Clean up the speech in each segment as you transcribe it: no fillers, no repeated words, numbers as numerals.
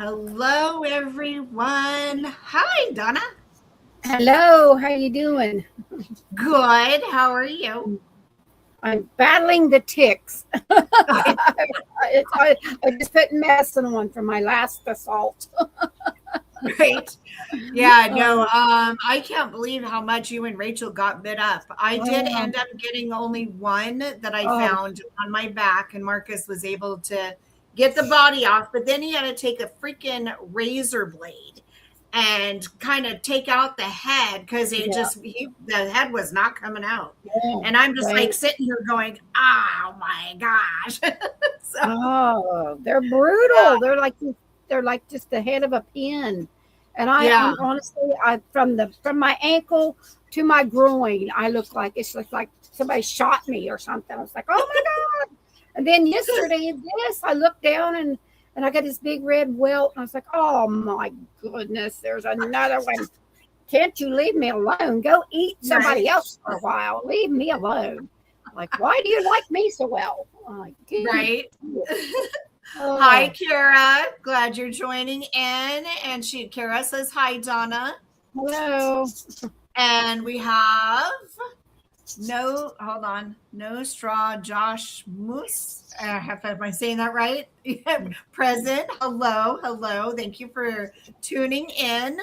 Hello, everyone. Hi, Donna. Hello, how you doing? Good. How are you? I'm battling the ticks. I just put medicine on from my last assault. Great. Yeah, no, I can't believe how much you and Rachel got bit up. I did Oh, end up getting only one that I oh, found on my back, and Marcus was able to get the body off, but then he had to take a freaking razor blade and kind of take out the head because yeah, the head was not coming out. yeah, And I'm just like right. sitting here going, oh my gosh. So, Oh, they're yeah, brutal. They're like just the head of a pin. And yeah, I'm honestly, I from my ankle to my groin, I look like it's just like somebody shot me or something. I was like, oh my God. And then yesterday, this I looked down and I got this big red welt, and I was like, oh my goodness, there's another one. Can't you leave me alone? Go eat right, somebody else for a while. Leave me alone. Like, why do you like me so well? I'm like, goodness. right. Hi, Oh, Kara. Glad you're joining in. And Kara says, hi, Donna. hello. And we have hold on, no straw, Josh Moose. Am I saying that right? Present. Hello, hello. Thank you for tuning in.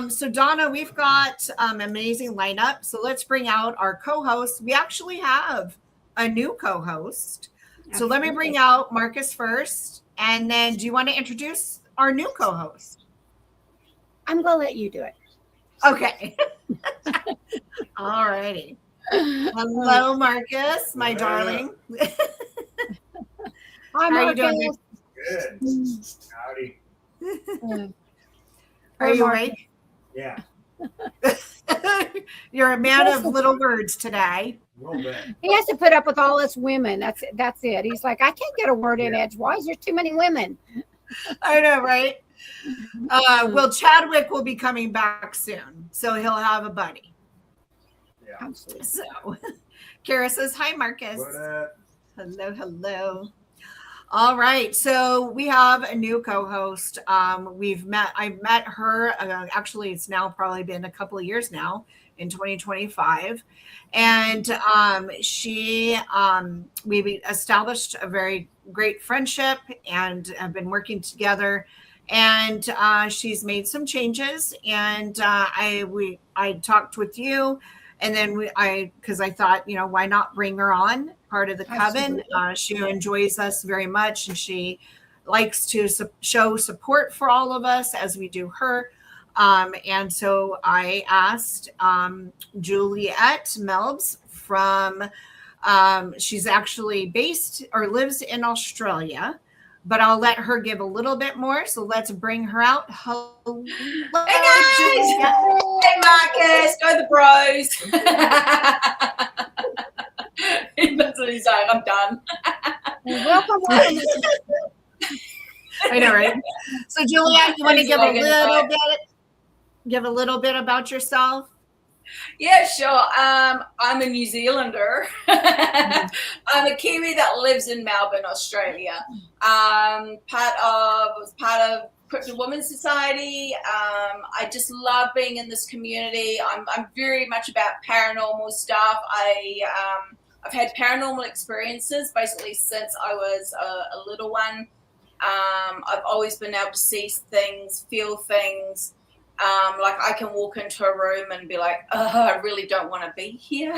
So Donna, we've got amazing lineup. So let's bring out our co-host. We actually have a new co-host. So let me bring Absolutely. out Marcus first, and then do you want to introduce our new co-host? I'm going to let you do it. Okay. All righty. Hello, Marcus, my darling. Hi, How are you doing? Marcus. Good. Howdy. Are Hi, you Marcus. awake? Yeah, You're a man of little words today. a little bit. He has to put up with all us women. That's it. He's like, I can't get a word in Yeah. edgewise. There's too many women. I know, right? Well, Chadwick will be coming back soon, so he'll have a buddy. Yeah. Absolutely. So, Kara says, hi, Marcus. What up? Hello, hello. All right, so we have a new co-host. I met her. Actually, it's now probably been a couple of years now in 2025, and we established a very great friendship and have been working together. And she's made some changes, and I talked with you, and then because I thought, why not bring her on part of the Coven. Absolutely. She enjoys us very much, and she likes to show support for all of us as we do her. And so I asked Juliet Melbs she's actually based or lives in Australia, but I'll let her give a little bit more. So let's bring her out. Hello, Hey guys! Juliet. Hey Marcus, go the bros. That's what he's saying. I'm done. Welcome. I know, right? So, Juliet, you want to Thanks, Logan. give a little bit about yourself? Yeah, sure. I'm a New Zealander. I'm a Kiwi that lives in Melbourne, Australia. Was part of Cryptid Women's Society. I just love being in this community. I'm very much about paranormal stuff. I've had paranormal experiences basically since I was a little one. I've always been able to see things, feel things. Like I can walk into a room and be like, oh, I really don't want to be here.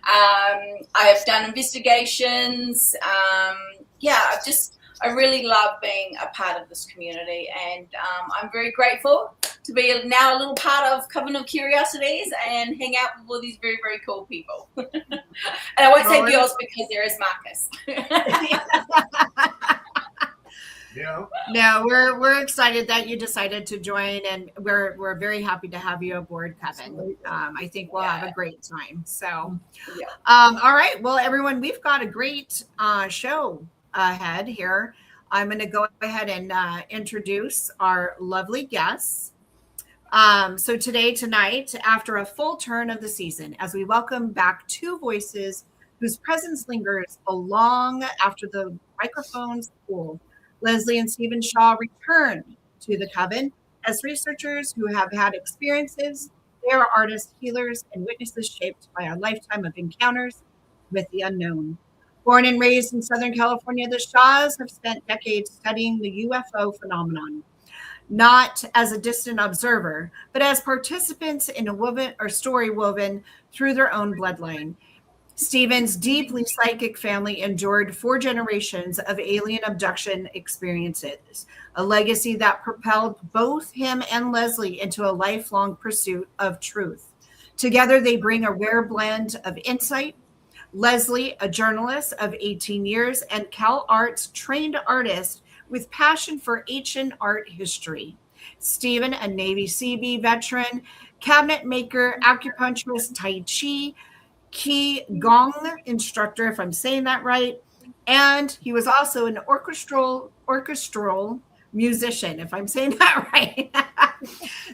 I've done investigations. I really love being a part of this community, and I'm very grateful to be now a little part of Coven of Curiosities and hang out with all these very, very cool people. And I won't say girls because there is Marcus. Yeah. No, we're excited that you decided to join, and we're very happy to have you aboard, Kevin. I think we'll have a great time. So, Yeah. All right, well, everyone, we've got a great show ahead here. I'm going to go ahead and introduce our lovely guests. So tonight, after a full turn of the season, as we welcome back two voices whose presence lingers long after the microphones cool, Leslie and Stephen Shaw return to the Coven as researchers who have had experiences. They are artists, healers, and witnesses shaped by a lifetime of encounters with the unknown. Born and raised in Southern California, the Shaws have spent decades studying the UFO phenomenon, not as a distant observer, but as participants in a story woven through their own bloodline. Stephen's deeply psychic family endured 4 generations of alien abduction experiences, a legacy that propelled both him and Leslie into a lifelong pursuit of truth. Together, they bring a rare blend of insight. Leslie, a journalist of 18 years, and CalArts trained artist with passion for ancient art history. Stephen, a Navy SeaBee veteran, cabinet maker, acupuncturist, Tai Chi, Qi Gong instructor, if I'm saying that right. And he was also an orchestral musician, if I'm saying that right.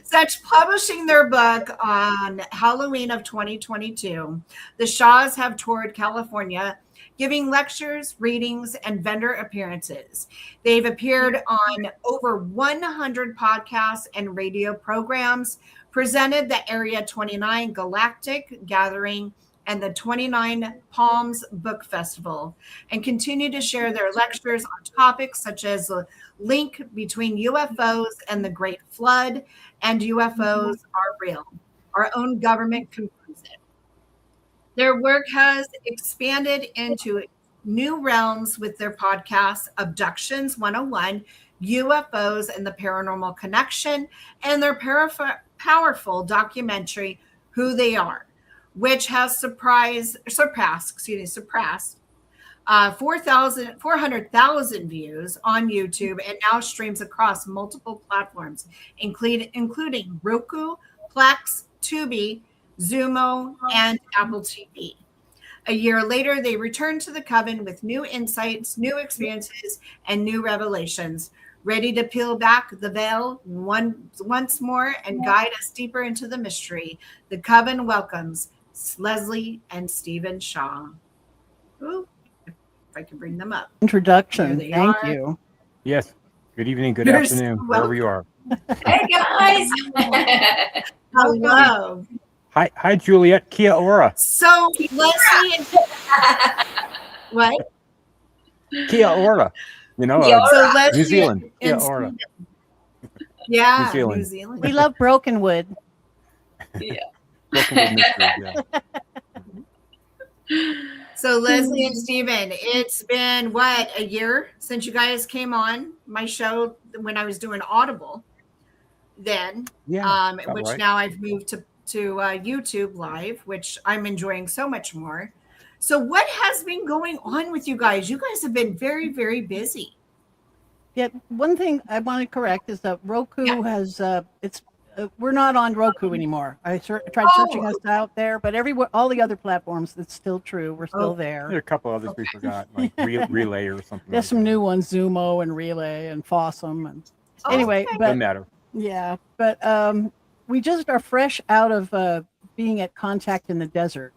Such publishing their book on Halloween of 2022. The Shaws have toured California, giving lectures, readings, and vendor appearances. They've appeared on over 100 podcasts and radio programs, presented the Area 29 Galactic Gathering and the 29 Palms Book Festival, and continue to share their lectures on topics such as the link between UFOs and the Great Flood and UFOs are real. Our own government confirms it. Their work has expanded into new realms with their podcast, Abductions 101, UFOs and the Paranormal Connection, and their powerful documentary, Who They Are, which has surpassed 400,000 views on YouTube and now streams across multiple platforms, including Roku, Plex, Tubi, Zumo, and Apple TV. A year later, they returned to the Coven with new insights, new experiences, and new revelations, ready to peel back the veil once more and guide us deeper into the mystery. The Coven welcomes Leslie and Stephen Shaw. Ooh, if I can bring them up. Introduction. Thank you. Yes. Good evening, good afternoon, wherever you are. Hey guys. Hello. Hi, Juliet. Kia ora. So Leslie and what? Kia ora. You know, Kia ora. So Leslie New Zealand. Kia and ora. Yeah, New Zealand. New Zealand. We love Brokenwood. Yeah. Welcome to mystery, yeah. So Leslie and Stephen, it's been a year since you guys came on my show when I was doing Audible then, which right. now I've moved to YouTube Live, which I'm enjoying so much more. So what has been going on with you guys? You guys have been very, very busy. Yeah, one thing I want to correct is that Roku has we're not on Roku anymore. I tried searching us out there, but all the other platforms, it's still true. We're still there. There are a couple others we forgot, like Relay or something. There's like some that. new ones, Zumo and Relay and Fossum. And anyway, okay. but Doesn't matter. yeah, but we just are fresh out of being at Contact in the Desert.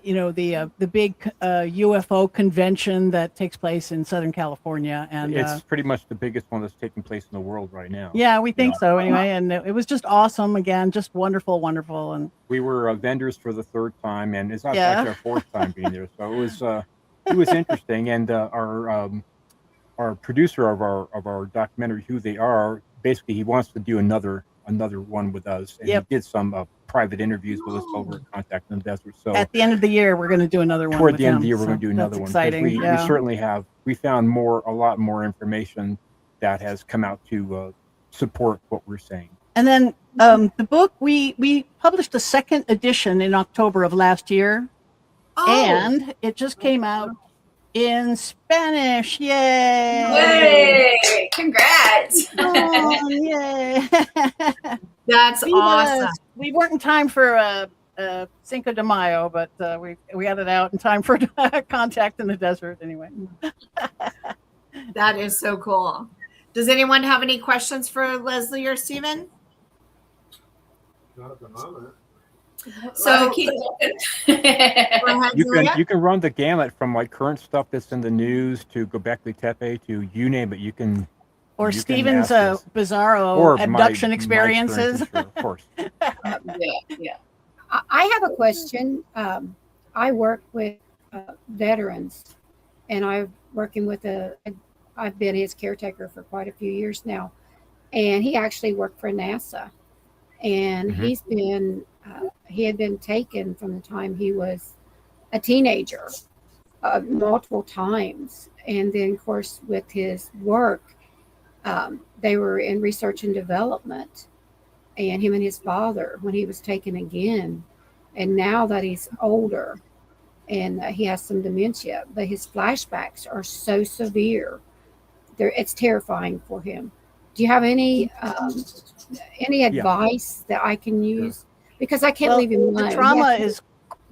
You know, the big UFO convention that takes place in Southern California, and It's pretty much the biggest one that's taking place in the world right now. yeah, we think so anyway. And it was just awesome again, just wonderful. And We were vendors for the 3rd time, and it's actually our 4th time being there. So it was interesting. And our producer of our documentary, Who They Are, basically he wants to do another one with us, and he did some private interviews with us over at Contact in the Desert. So at the end of the year, we're going to do another one. Toward the end of the year, we're going to do another one. Exciting. We certainly have. We found a lot more information that has come out to support what we're saying. And then the book, we published a 2nd edition in October of last year, and it just came out in Spanish. Yay! Yay! Congrats! Yay! That's awesome. We weren't in time for Cinco de Mayo, but we had it out in time for Contact in the Desert anyway. That is so cool. Does anyone have any questions for Leslie or Stephen? Not at the moment. So keep walking. go ahead, Julia. You can run the gamut from like current stuff that's in the news to Göbekli Tepe to you name it. You can. Or you can Steven's ask us. bizarro Or abduction my experiences. sure, of course. Yeah. I have a question. I work with veterans, and I've been his caretaker for quite a few years now. And he actually worked for NASA, and he had been taken from the time he was a teenager multiple times. And then, of course, with his work, they were in research and development, and him and his father when he was taken again. And now that he's older and he has some dementia, but his flashbacks are so severe, it's terrifying for him. Do you have any advice that I can use? Because I can't leave him alone.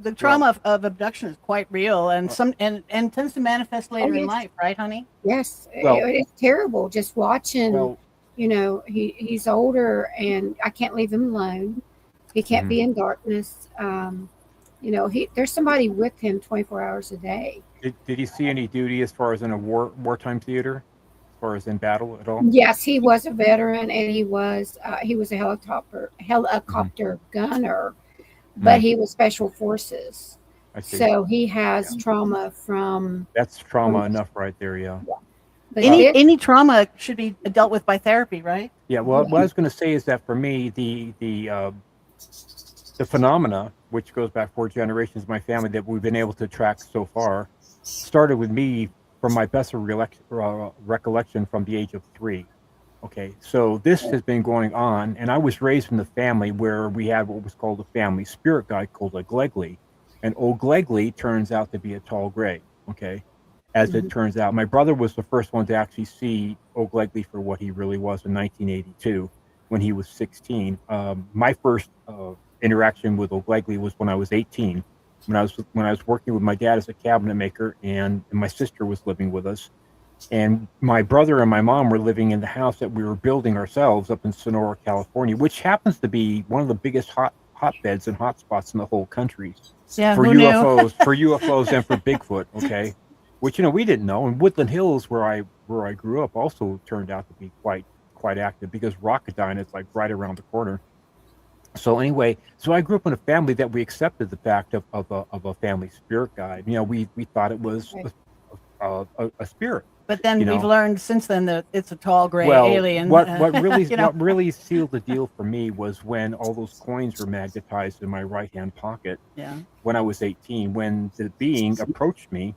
The trauma of abduction is quite real, and tends to manifest later in life, right, honey? Yes, it's terrible just watching. He's older, and I can't leave him alone. He can't be in darkness. There's somebody with him 24 hours a day. Did he see any duty as far as in a wartime theater, as far as in battle at all? Yes, he was a veteran, and he was a helicopter gunner, but he was special forces. I see. So he has trauma from. That's trauma enough right there, yeah. But Any trauma should be dealt with by therapy, right? Yeah. Well, what I was going to say is that for me, the phenomena, which goes back 4 generations of my family that we've been able to track so far, started with me from my best recollection from the age of 3. Okay, so this has been going on, and I was raised in the family where we had what was called a family spirit guide called a Glegly, and old Glegly turns out to be a tall gray. Okay, as it turns out, my brother was the first one to actually see old Glegly for what he really was in 1982, when he was 16. My first interaction with old Glegly was when I was 18, when I was working with my dad as a cabinet maker, and my sister was living with us. And my brother and my mom were living in the house that we were building ourselves up in Sonora, California, which happens to be one of the biggest hotbeds and hotspots in the whole country for UFOs and for Bigfoot. Okay, which we didn't know. And Woodland Hills, where I grew up, also turned out to be quite active because Rocketdyne is like right around the corner. So anyway, I grew up in a family that we accepted the fact of a family spirit guide. We thought it was a spirit. But then we've learned since then that it's a tall gray alien. What really sealed the deal for me was when all those coins were magnetized in my right hand pocket. Yeah. When I was 18, when the being approached me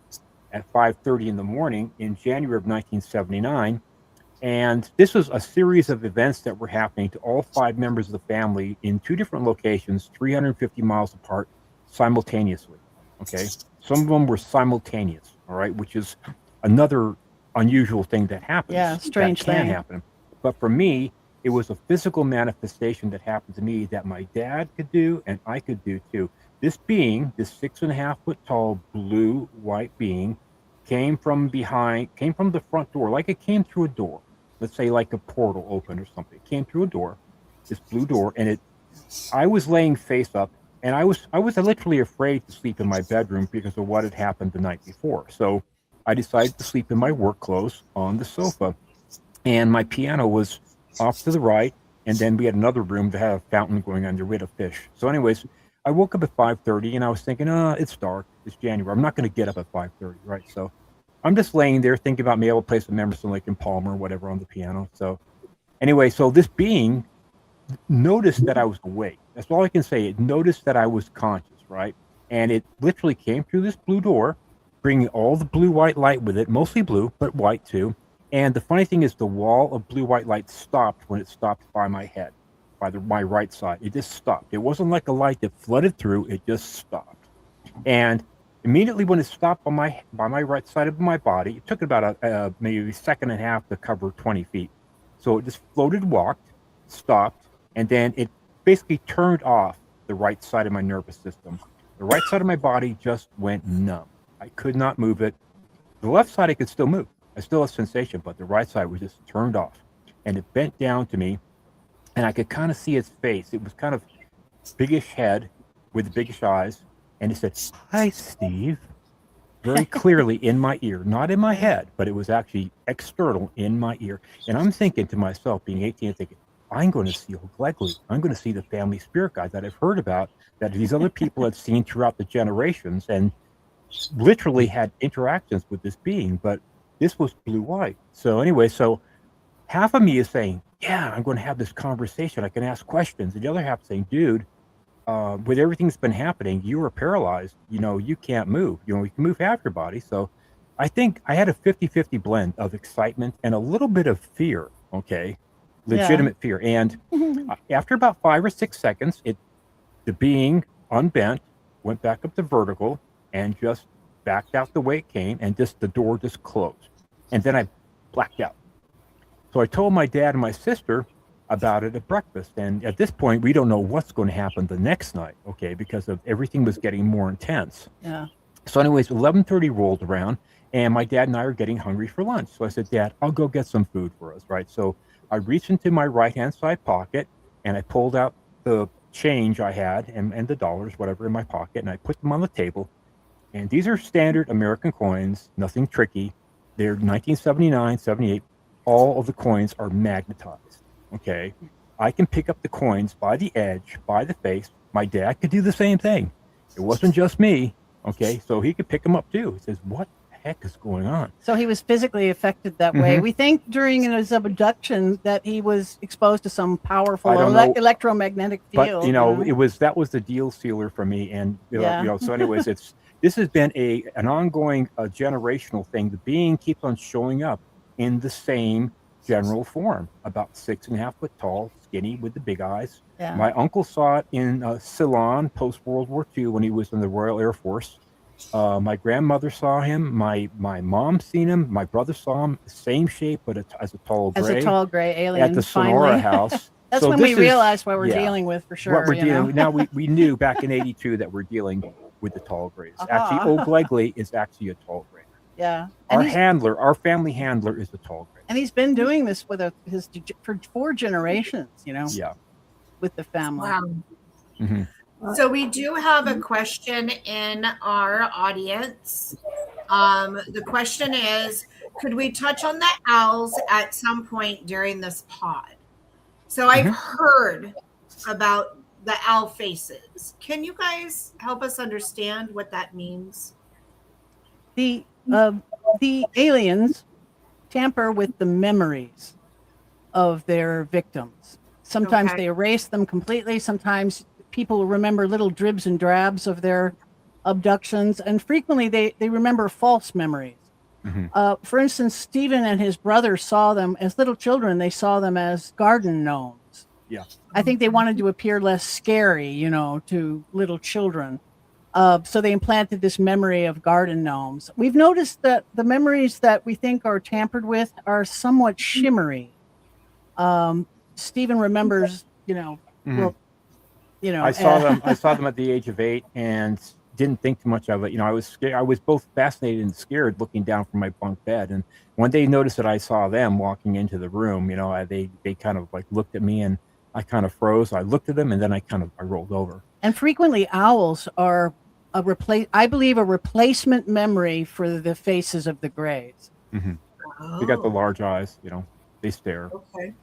at 5:30 in the morning in January of 1979, and this was a series of events that were happening to all 5 members of the family in 2 different locations, 350 miles apart, simultaneously. Okay, some of them were simultaneous. All right, which is another unusual thing that happens. Yeah, strange that can thing. happen. But for me, it was a physical manifestation that happened to me that my dad could do and I could do too. This being, this 6.5 foot tall blue white being, came from the front door, like it came through a door. Let's say like a portal open or something. It came through a door, this blue door, and I was laying face up, and I was literally afraid to sleep in my bedroom because of what had happened the night before. So I decided to sleep in my work clothes on the sofa, and my piano was off to the right, and then we had another room that had a fountain going under with a fish. So anyways, I woke up at 5:30, and I was thinking, it's dark, it's January, I'm not going to get up at 5:30, right? So I'm just laying there thinking about being able to play some Emerson, Lake and Palmer or whatever on the piano. So anyway, so this being noticed that I was awake. That's all I can say. It noticed that I was conscious, right? And it literally came through this blue door, bringing all the blue-white light with it, mostly blue, but white too. And the funny thing is the wall of blue-white light stopped when it stopped by my head, my right side. It just stopped. It wasn't like a light that flooded through. It just stopped. And immediately when it stopped by my right side of my body, it took about maybe a second and a half to cover 20 feet. So it just floated, walked, stopped, and then it basically turned off the right side of my nervous system. The right side of my body just went numb. I could not move it. The left side I could still move. I still have sensation, but the right side was just turned off. And it bent down to me, and I could kind of see its face. It was kind of biggish head, with the biggish eyes, and it said, "Hi, Steve," very clearly in my ear, not in my head, but it was actually external in my ear. And I'm thinking to myself, being 18, thinking, I'm going to see Old Glegley. I'm going to see the family spirit guide that I've heard about, that these other people had seen throughout the generations, and literally had interactions with this being. But this was blue-white. So anyway, so half of me is saying, yeah, I'm going to have this conversation. I can ask questions. And the other half saying, dude, with everything that's been happening, you were paralyzed. You can't move. You can move half your body. So I think I had a 50-50 blend of excitement and a little bit of fear. Okay. Legitimate fear. And after about 5 or 6 seconds, the being unbent, went back up to vertical, and just backed out the way it came, and the door just closed. And then I blacked out. So I told my dad and my sister about it at breakfast. And at this point, we don't know what's going to happen the next night, okay, because of everything was getting more intense. Yeah. So anyways, 11:30 rolled around, and my dad and I are getting hungry for lunch. So I said, Dad, I'll go get some food for us, right? So I reached into my right-hand side pocket, and I pulled out the change I had and the dollars, whatever, in my pocket, and I put them on the table. And these are standard American coins, nothing tricky. They're 1979, 78. All of the coins are magnetized, okay? I can pick up the coins by the edge, by the face. My dad could do the same thing. It wasn't just me, okay? So he could pick them up too. He says, what the heck is going on? So he was physically affected that way. We think during his abduction that he was exposed to some powerful electromagnetic field. But that was the deal sealer for me. And so anyways, this has been an ongoing generational thing. The being keeps on showing up in the same general form, about 6.5 foot tall, skinny with the big eyes. Yeah. My uncle saw it in Ceylon post World War II when he was in the Royal Air Force. My grandmother saw him. My mom seen him. My brother saw him, same shape, but as a tall gray. As a tall gray alien at the Sonora house. That's when we realized what we're dealing with for sure. What we're dealing with. Now we knew back in '82 that we're dealing with the tall grays. Actually, Old Glegley is actually a tall gray. Yeah. Our family handler is the tall gray. And he's been doing this with for 4 generations, Yeah. With the family. Wow. Mm-hmm. So we do have a question in our audience. The question is, could we touch on the owls at some point during this pod? So I've heard about the owl faces. Can you guys help us understand what that means? The aliens tamper with the memories of their victims. Sometimes they erase them completely. Sometimes people remember little dribs and drabs of their abductions, and frequently they remember false memories. For instance, Stephen and his brother saw them as little children. They saw them as garden gnomes. Yeah. I think they wanted to appear less scary, to little children. So they implanted this memory of garden gnomes. We've noticed that the memories that we think are tampered with are somewhat shimmery. Stephen remembers, I saw them at the age of 8 and didn't think too much of it. I was scared. I was both fascinated and scared looking down from my bunk bed. And when they noticed that I saw them walking into the room, they kind of like looked at me, and I kind of froze. I looked at them, and then I rolled over. And frequently owls are a replacement memory for the faces of the grays. They got the large eyes, they stare. Okay.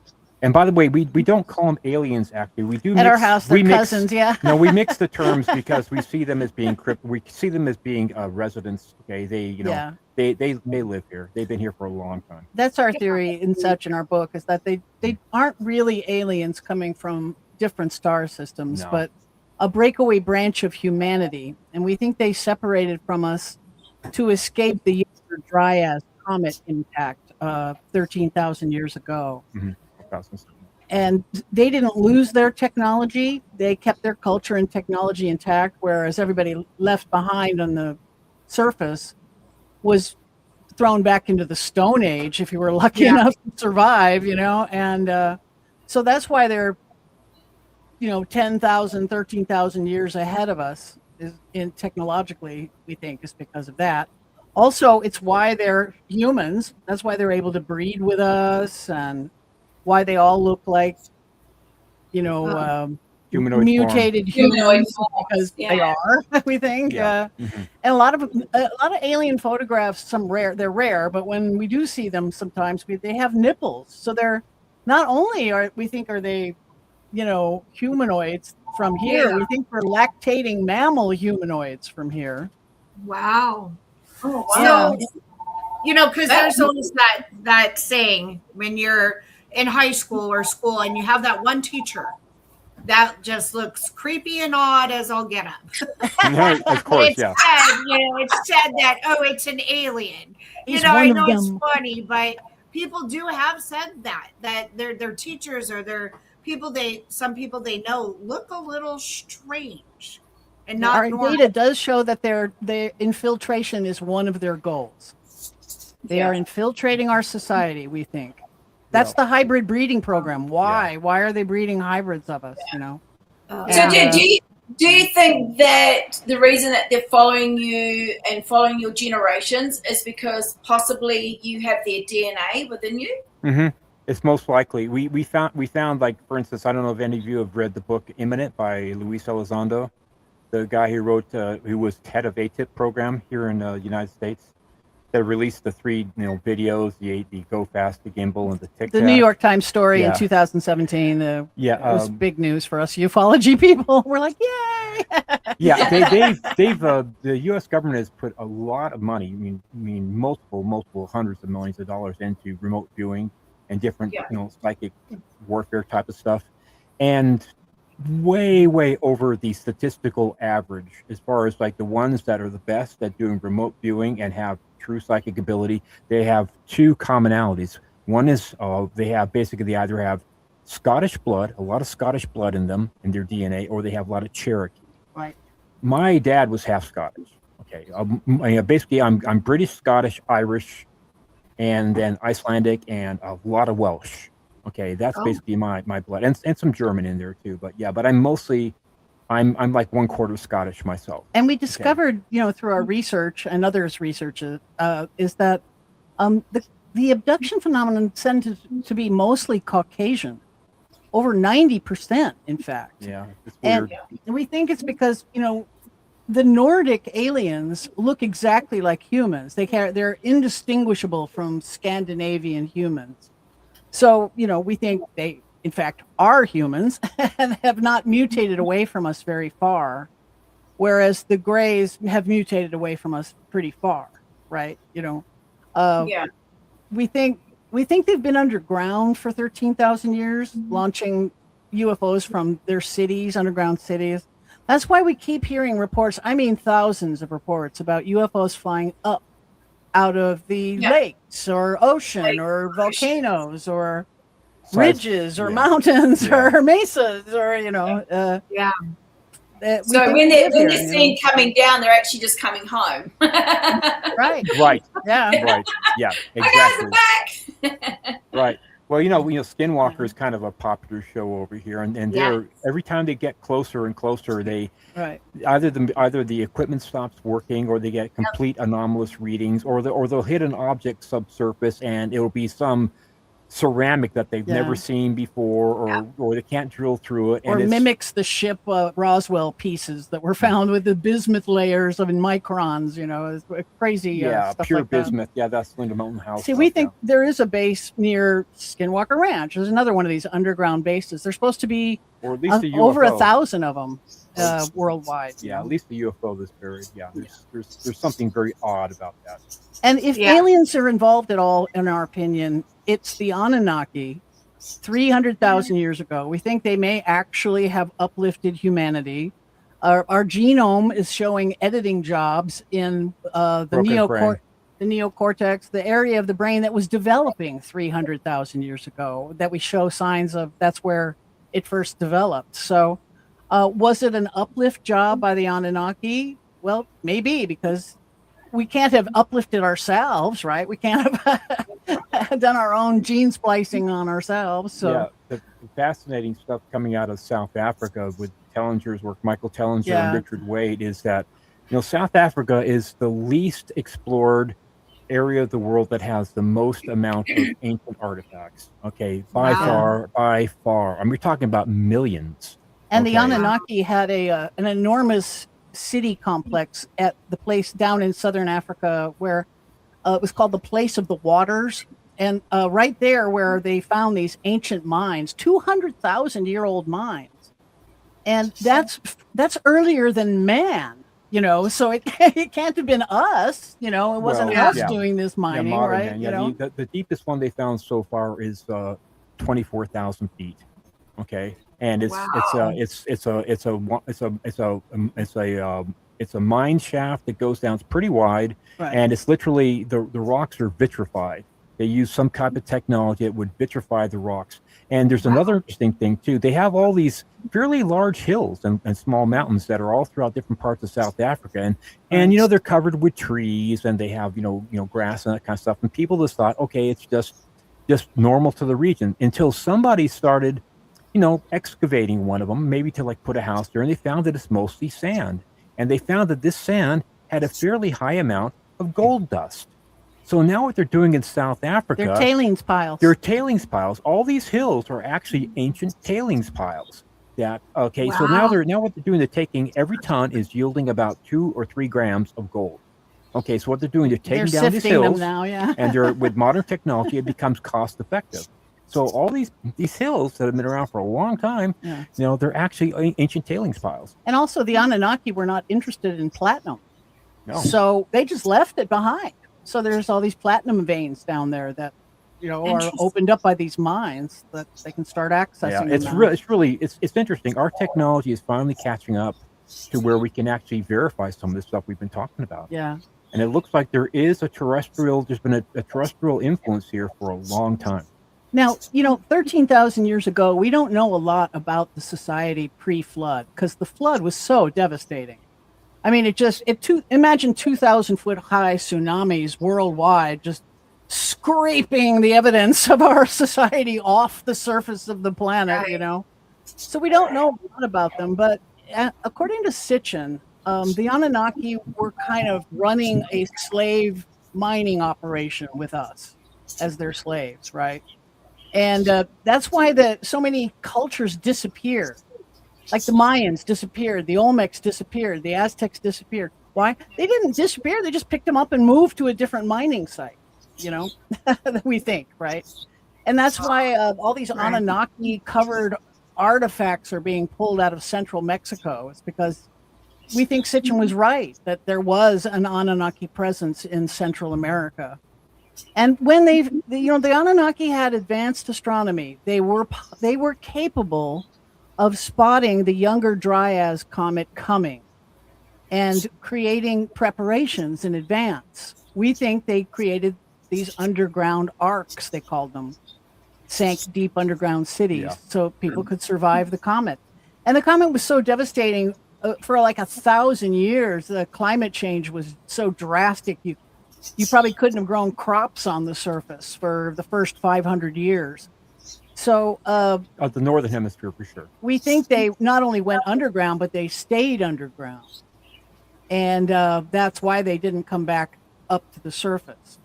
And by the way, we don't call them aliens. Actually, we do. At our house, they're cousins. Yeah. No, we mix the terms because we see them as being we see them as being residents. Okay, they live here. They've been here for a long time. That's our theory in our book, is that they aren't really aliens coming from different star systems, but a breakaway branch of humanity, and we think they separated from us to escape the Dryas comet impact 13,000 years ago. And they didn't lose their technology. They kept their culture and technology intact, whereas everybody left behind on the surface was thrown back into the Stone Age, if you were lucky enough to survive, and so that's why they're 10,000, 13,000 years ahead of us technologically, we think, is because of that. Also, it's why they're humans. That's why they're able to breed with us, and why they all look like, Humanoid mutated Humanoid humans forms, because yeah. they are, we think. Yeah. And a lot of alien photographs, they're rare, but when we do see them sometimes, they have nipples. So they're not only are they, humanoids from here, we think we're lactating mammal humanoids from here. Wow. Oh, Yeah. wow. So, because there's always that saying when you're in high school or school and you have that one teacher that just looks creepy and odd as all get up. Right, of course, It's yeah. said, it's said that, oh, it's an alien. He's I one of know it's them. funny, but people do have said that their teachers or their people some people they know look a little strange and not Our normal. data does show that their infiltration is one of their goals. They are infiltrating our society, we think. That's the hybrid breeding program. Why? Why are they breeding hybrids of us, So And, do you think that the reason that they're following you and following your generations is because possibly you have their DNA within you? Mm-hmm. It's most likely. We found, like, for instance, I don't know if any of you have read the book Imminent by Luis Elizondo, the guy who wrote, who was head of ATIP program here in the United States. That released the 3 videos, the Go Fast, the Gimbal, and the Tic Tac. the New York Times story in 2017. It was big news for us ufology people. We're like, yay! Yeah, they've the U.S. government has put a lot of money. I mean, multiple hundreds of millions of dollars into remote viewing and different, psychic warfare type of stuff, and way over the statistical average as far as like the ones that are the best at doing remote viewing and have true psychic ability. They have 2 commonalities. One is they either have Scottish blood, a lot of Scottish blood in them, in their DNA, or they have a lot of Cherokee. Right. My dad was half Scottish. Okay. Basically, I'm British, Scottish, Irish, and then Icelandic, and a lot of Welsh. Okay, that's basically my blood, and some German in there too. But yeah, but I'm mostly, I'm like 1/4 Scottish myself. And we discovered, through our research and others' research, is that the abduction phenomenon tends to be mostly Caucasian, over 90%, in fact. Yeah, it's weird. And we think it's because the Nordic aliens look exactly like humans. They're indistinguishable from Scandinavian humans. So, we think they, in fact, are humans and have not mutated away from us very far, whereas the Greys have mutated away from us pretty far, right? We think they've been underground for 13,000 years, launching UFOs from their cities, underground cities. That's why we keep hearing reports, thousands of reports about UFOs flying up out of the lakes or ocean or volcanoes or ridges or mountains or mesas or so when they're seen coming down, they're actually just coming home. Right yeah exactly. Back. Right. Well, Skinwalker is kind of a popular show over here, and they're every time they get closer and closer, they either the equipment stops working, or they get complete anomalous readings, or they'll hit an object subsurface, and it'll be some ceramic that they've never seen before, or they can't drill through it, or mimics the ship Roswell pieces that were found with the bismuth layers of microns. It's crazy. Stuff pure like bismuth. Yeah, that's Linda Mountain House. See, we think there is a base near Skinwalker Ranch. There's another one of these underground bases. There's supposed to be or at least over 1,000 of them worldwide. Yeah, at least the UFO that's buried. Yeah, there's something very odd about that. And if aliens are involved at all, in our opinion, it's the Anunnaki 300,000 years ago. We think they may actually have uplifted humanity. Our genome is showing editing jobs in the neocortex, the area of the brain that was developing 300,000 years ago, that we show signs of. That's where it first developed. So was it an uplift job by the Anunnaki? Well, maybe, because we can't have uplifted ourselves, right? We can't have done our own gene splicing on ourselves. So the fascinating stuff coming out of South Africa with Tellinger's work, Michael Tellinger and Richard Wade, is that South Africa is the least explored area of the world that has the most amount of ancient artifacts. Okay, by far. I mean, we're talking about millions And the Okay. Anunnaki had an enormous city complex at the place down in southern Africa where it was called the Place of the Waters. And right there where they found these ancient mines, 200,000-year-old mines. And that's earlier than man, so it can't have been us, it wasn't Well, us yeah. doing this mining, modern right? man. Yeah, the deepest one they found so far is 24,000 feet. Okay, and it's a mine shaft that goes down. It's pretty wide, Right. and it's literally the rocks are vitrified. They use some type of technology that would vitrify the rocks. And there's another interesting thing too. They have all these fairly large hills and small mountains that are all throughout different parts of South Africa, and they're covered with trees, and they have grass and that kind of stuff. And people just thought, okay, it's just normal to the region, until somebody started excavating one of them, maybe to put a house there, and they found that it's mostly sand. And they found that this sand had a fairly high amount of gold dust. So now what they're doing in South Africa, They're tailings piles. All these hills are actually ancient tailings piles. So now what they're doing, they're taking, every ton is yielding about 2 or 3 grams of gold. Okay, so what they're doing, they're taking down these hills them now, yeah. and with modern technology, it becomes cost effective. So all these hills that have been around for a long time, they're actually ancient tailings piles. And also the Anunnaki were not interested in platinum. No. So they just left it behind. So there's all these platinum veins down there that, are opened up by these mines that they can start accessing. Yeah, it's interesting. Our technology is finally catching up to where we can actually verify some of this stuff we've been talking about. Yeah. And it looks like there's been a terrestrial influence here for a long time. Now, 13,000 years ago, we don't know a lot about the society pre-flood because the flood was so devastating. I mean, imagine 2,000-foot high tsunamis worldwide just scraping the evidence of our society off the surface of the planet, So we don't know a lot about them, but according to Sitchin, the Anunnaki were kind of running a slave mining operation with us as their slaves, right? And that's why so many cultures disappeared. Like the Mayans disappeared, the Olmecs disappeared, the Aztecs disappeared. Why? They didn't disappear. They just picked them up and moved to a different mining site, we think, right? And that's why all these Anunnaki covered artifacts are being pulled out of central Mexico. It's because we think Sitchin was right, that there was an Anunnaki presence in Central America. And when the Anunnaki had advanced astronomy, they were capable of spotting the Younger Dryas comet coming and creating preparations in advance. We think they created these underground arcs, they called them, sank deep underground cities so people could survive the comet. And the comet was so devastating for 1,000 years. The climate change was so drastic. You probably couldn't have grown crops on the surface for the first 500 years. So the northern hemisphere for sure. We think they not only went underground, but they stayed underground. And that's why they didn't come back up to the surface.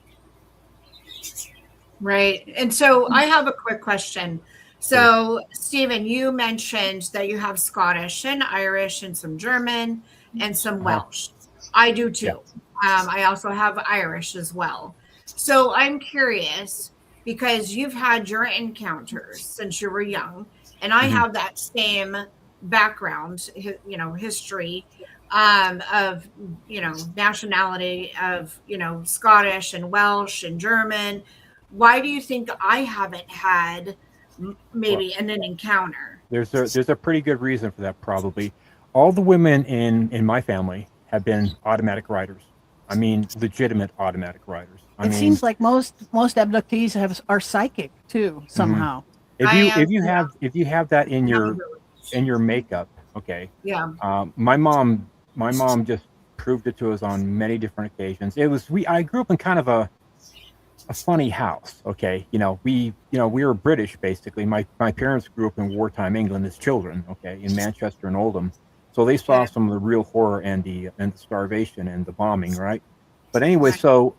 Right. And so I have a quick question. So, Stephen, you mentioned that you have Scottish and Irish and some German and some Welsh. I do too. Yeah. I also have Irish as well. So I'm curious, because you've had your encounters since you were young, and I have that same background, history of, nationality of, Scottish and Welsh and German. Why do you think I haven't had maybe an encounter? There's a pretty good reason for that, probably. All the women in my family have been automatic writers. I mean, legitimate automatic writers. It seems like most abductees are psychic too somehow. If you have that in your makeup, okay. Yeah. My mom just proved it to us on many different occasions. I grew up in kind of a funny house. Okay, we were British basically. My parents grew up in wartime England as children. Okay, in Manchester and Oldham. So they saw some of the real horror and the starvation and the bombing, right? But anyway, so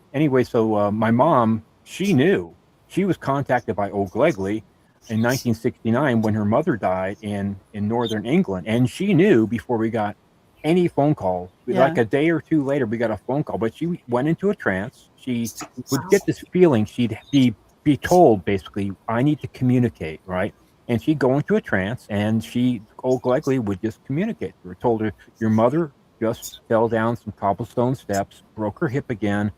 my mom, she knew. She was contacted by O'Glegley in 1969 when her mother died in northern England, and she knew before we got any phone call. Like a day or two later, we got a phone call, but she went into a trance. She would get this feeling. She'd be told basically, I need to communicate, right? And she'd go into a trance, and she likely would just communicate. We were told her, your mother just fell down some cobblestone steps, broke her hip again,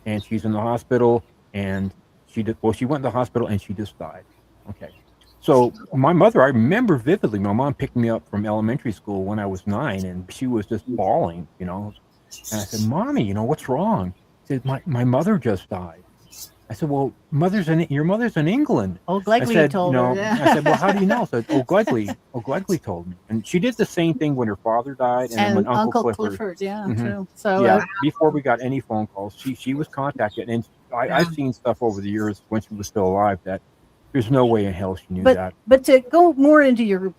and she's in the hospital. And she went to the hospital, and she just died. Okay. So my mother, I remember vividly, my mom picked me up from elementary school when I was 9, and she was just bawling, And I said, Mommy, what's wrong? She said, my mother just died. I said, well, your mother's in England. Oh, Glegley told her. Yeah. I said, well, how do you know? I said, Glegley told me. And she did the same thing when her father died, and then when Uncle Clifford. Yeah, mm-hmm. True. So yeah, before we got any phone calls, she was contacted, and I've seen stuff over the years when she was still alive that there's no way in hell she knew that. But to go more into your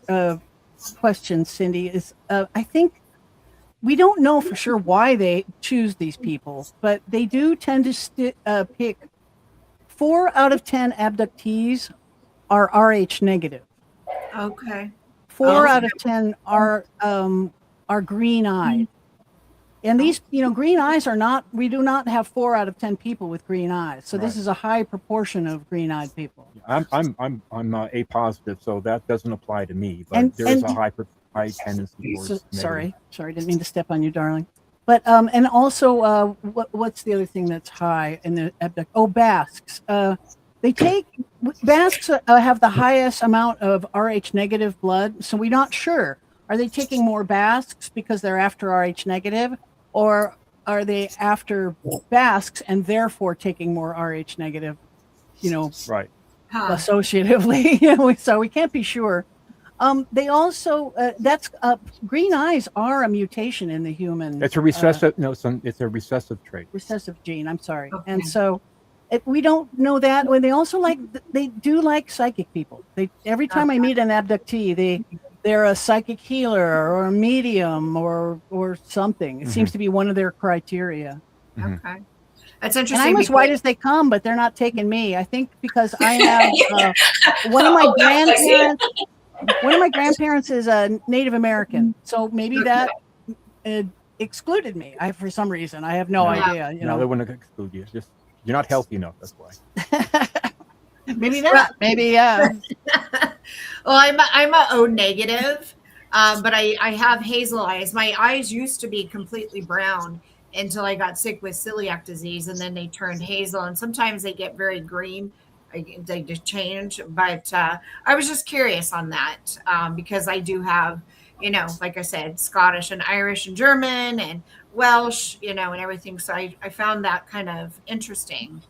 question, Cindy, is I think we don't know for sure why they choose these people, but they do tend to pick 4 out of 10 abductees are Rh negative. Okay. 4 out of 10 are green-eyed. And these, green eyes are not, we do not have 4 out of 10 people with green eyes. So this is a high proportion of green-eyed people. I'm A positive, so that doesn't apply to me, but there's a high tendency towards sorry, didn't mean to step on you, darling. But and also, what's the other thing that's high in the abduct? Oh, Basques. Basques have the highest amount of Rh negative blood, so we're not sure. Are they taking more Basques because they're after Rh negative, or are they after Basques and therefore taking more Rh negative? Right. Associatively, so we can't be sure. They also green eyes are a mutation in the human. It's a recessive. It's a recessive trait. Recessive gene. I'm sorry, Okay. and so we don't know that. When they also they do like psychic people. Every time I meet an abductee, they're a psychic healer or a medium or something. It seems to be one of their criteria. Okay. That's interesting. And I'm as white as they come, but they're not taking me. I think because I have one of my grandparents. One of my grandparents is a Native American, so maybe that excluded me. For some reason, I have no idea. No, they wouldn't exclude you. Just you're not healthy enough. That's why. Maybe that. Maybe yeah. Well, I'm a O negative, but I have hazel eyes. My eyes used to be completely brown until I got sick with celiac disease, and then they turned hazel, and sometimes they get very green. They just change, but I was just curious on that because I do have, like I said, Scottish and Irish and German and Welsh, and everything. So I found that kind of interesting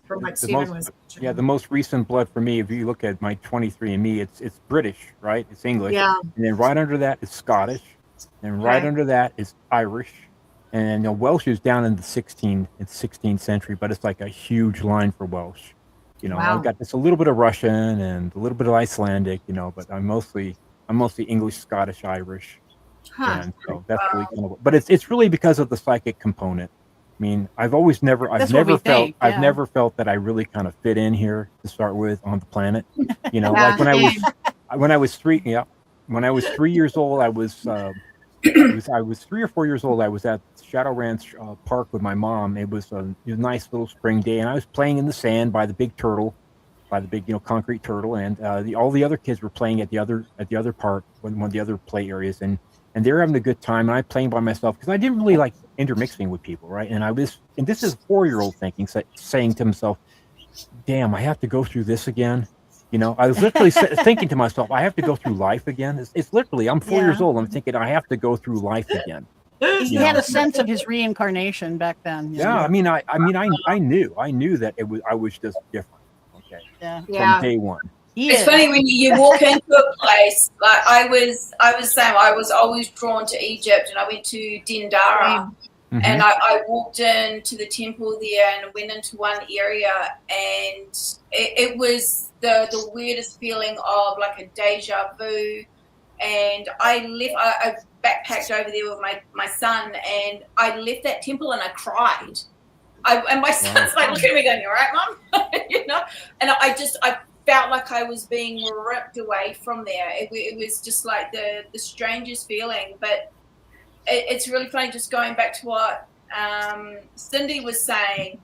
from what Stephen was mentioning. Yeah, the most recent blood for me, if you look at my 23andMe, it's British, right? It's English. Yeah. And then right under that is Scottish. And right under that is Irish. And Welsh is down in the 16th century, but it's like a huge line for Welsh. I've got just a little bit of Russian and a little bit of Icelandic, but I'm mostly English, Scottish, Irish. And so that's really kind of, but it's really because of the psychic component. I mean, I've never felt that I really kind of fit in here to start with on the planet. Like when I was 3 years old, I was 3 or 4 years old. I was at Shadow Ranch Park with my mom. It was a nice little spring day, and I was playing in the sand by the big concrete turtle, and all the other kids were playing at the other park, one of the other play areas, and they were having a good time, and I playing by myself because I didn't really like intermixing with people, right? And this is a 4-year-old saying to himself, "Damn, I have to go through this again." I was literally thinking to myself, I have to go through life again. It's literally, I'm 4 years old. I'm thinking I have to go through life again. He had a sense of his reincarnation back then. Yeah, I knew that I was just different. Okay. Yeah. From day one. It's funny when you walk into a place. Like I was saying, I was always drawn to Egypt, and I went to Dendara. Mm-hmm. And I walked into the temple there and went into one area, and it was the weirdest feeling of like a deja vu. And I backpacked over there with my son, and I left that temple and I cried. And my son's like, look at me going, "You all right, Mom?" And I felt like I was being ripped away from there. It was just like the strangest feeling. But it's really funny, just going back to what Cindy was saying.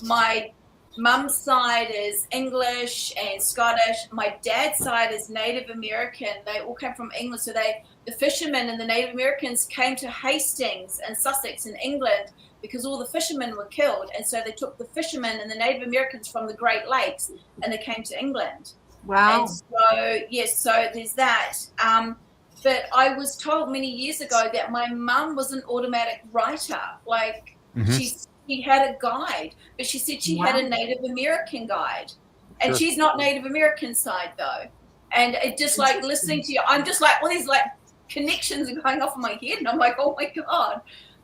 My mum's side is English and Scottish. My dad's side is Native American. They all came from England. So the fishermen and the Native Americans came to Hastings and Sussex in England because all the fishermen were killed. And so they took the fishermen and the Native Americans from the Great Lakes and they came to England. Wow. And so, yes, so there's that. But I was told many years ago that my mum was an automatic writer. Like, she had a guide, but she said she had a Native American guide. And she's not Native American side, though. And it just like listening to you, I'm just like, all these like connections are going off in my head. And I'm like, oh my God.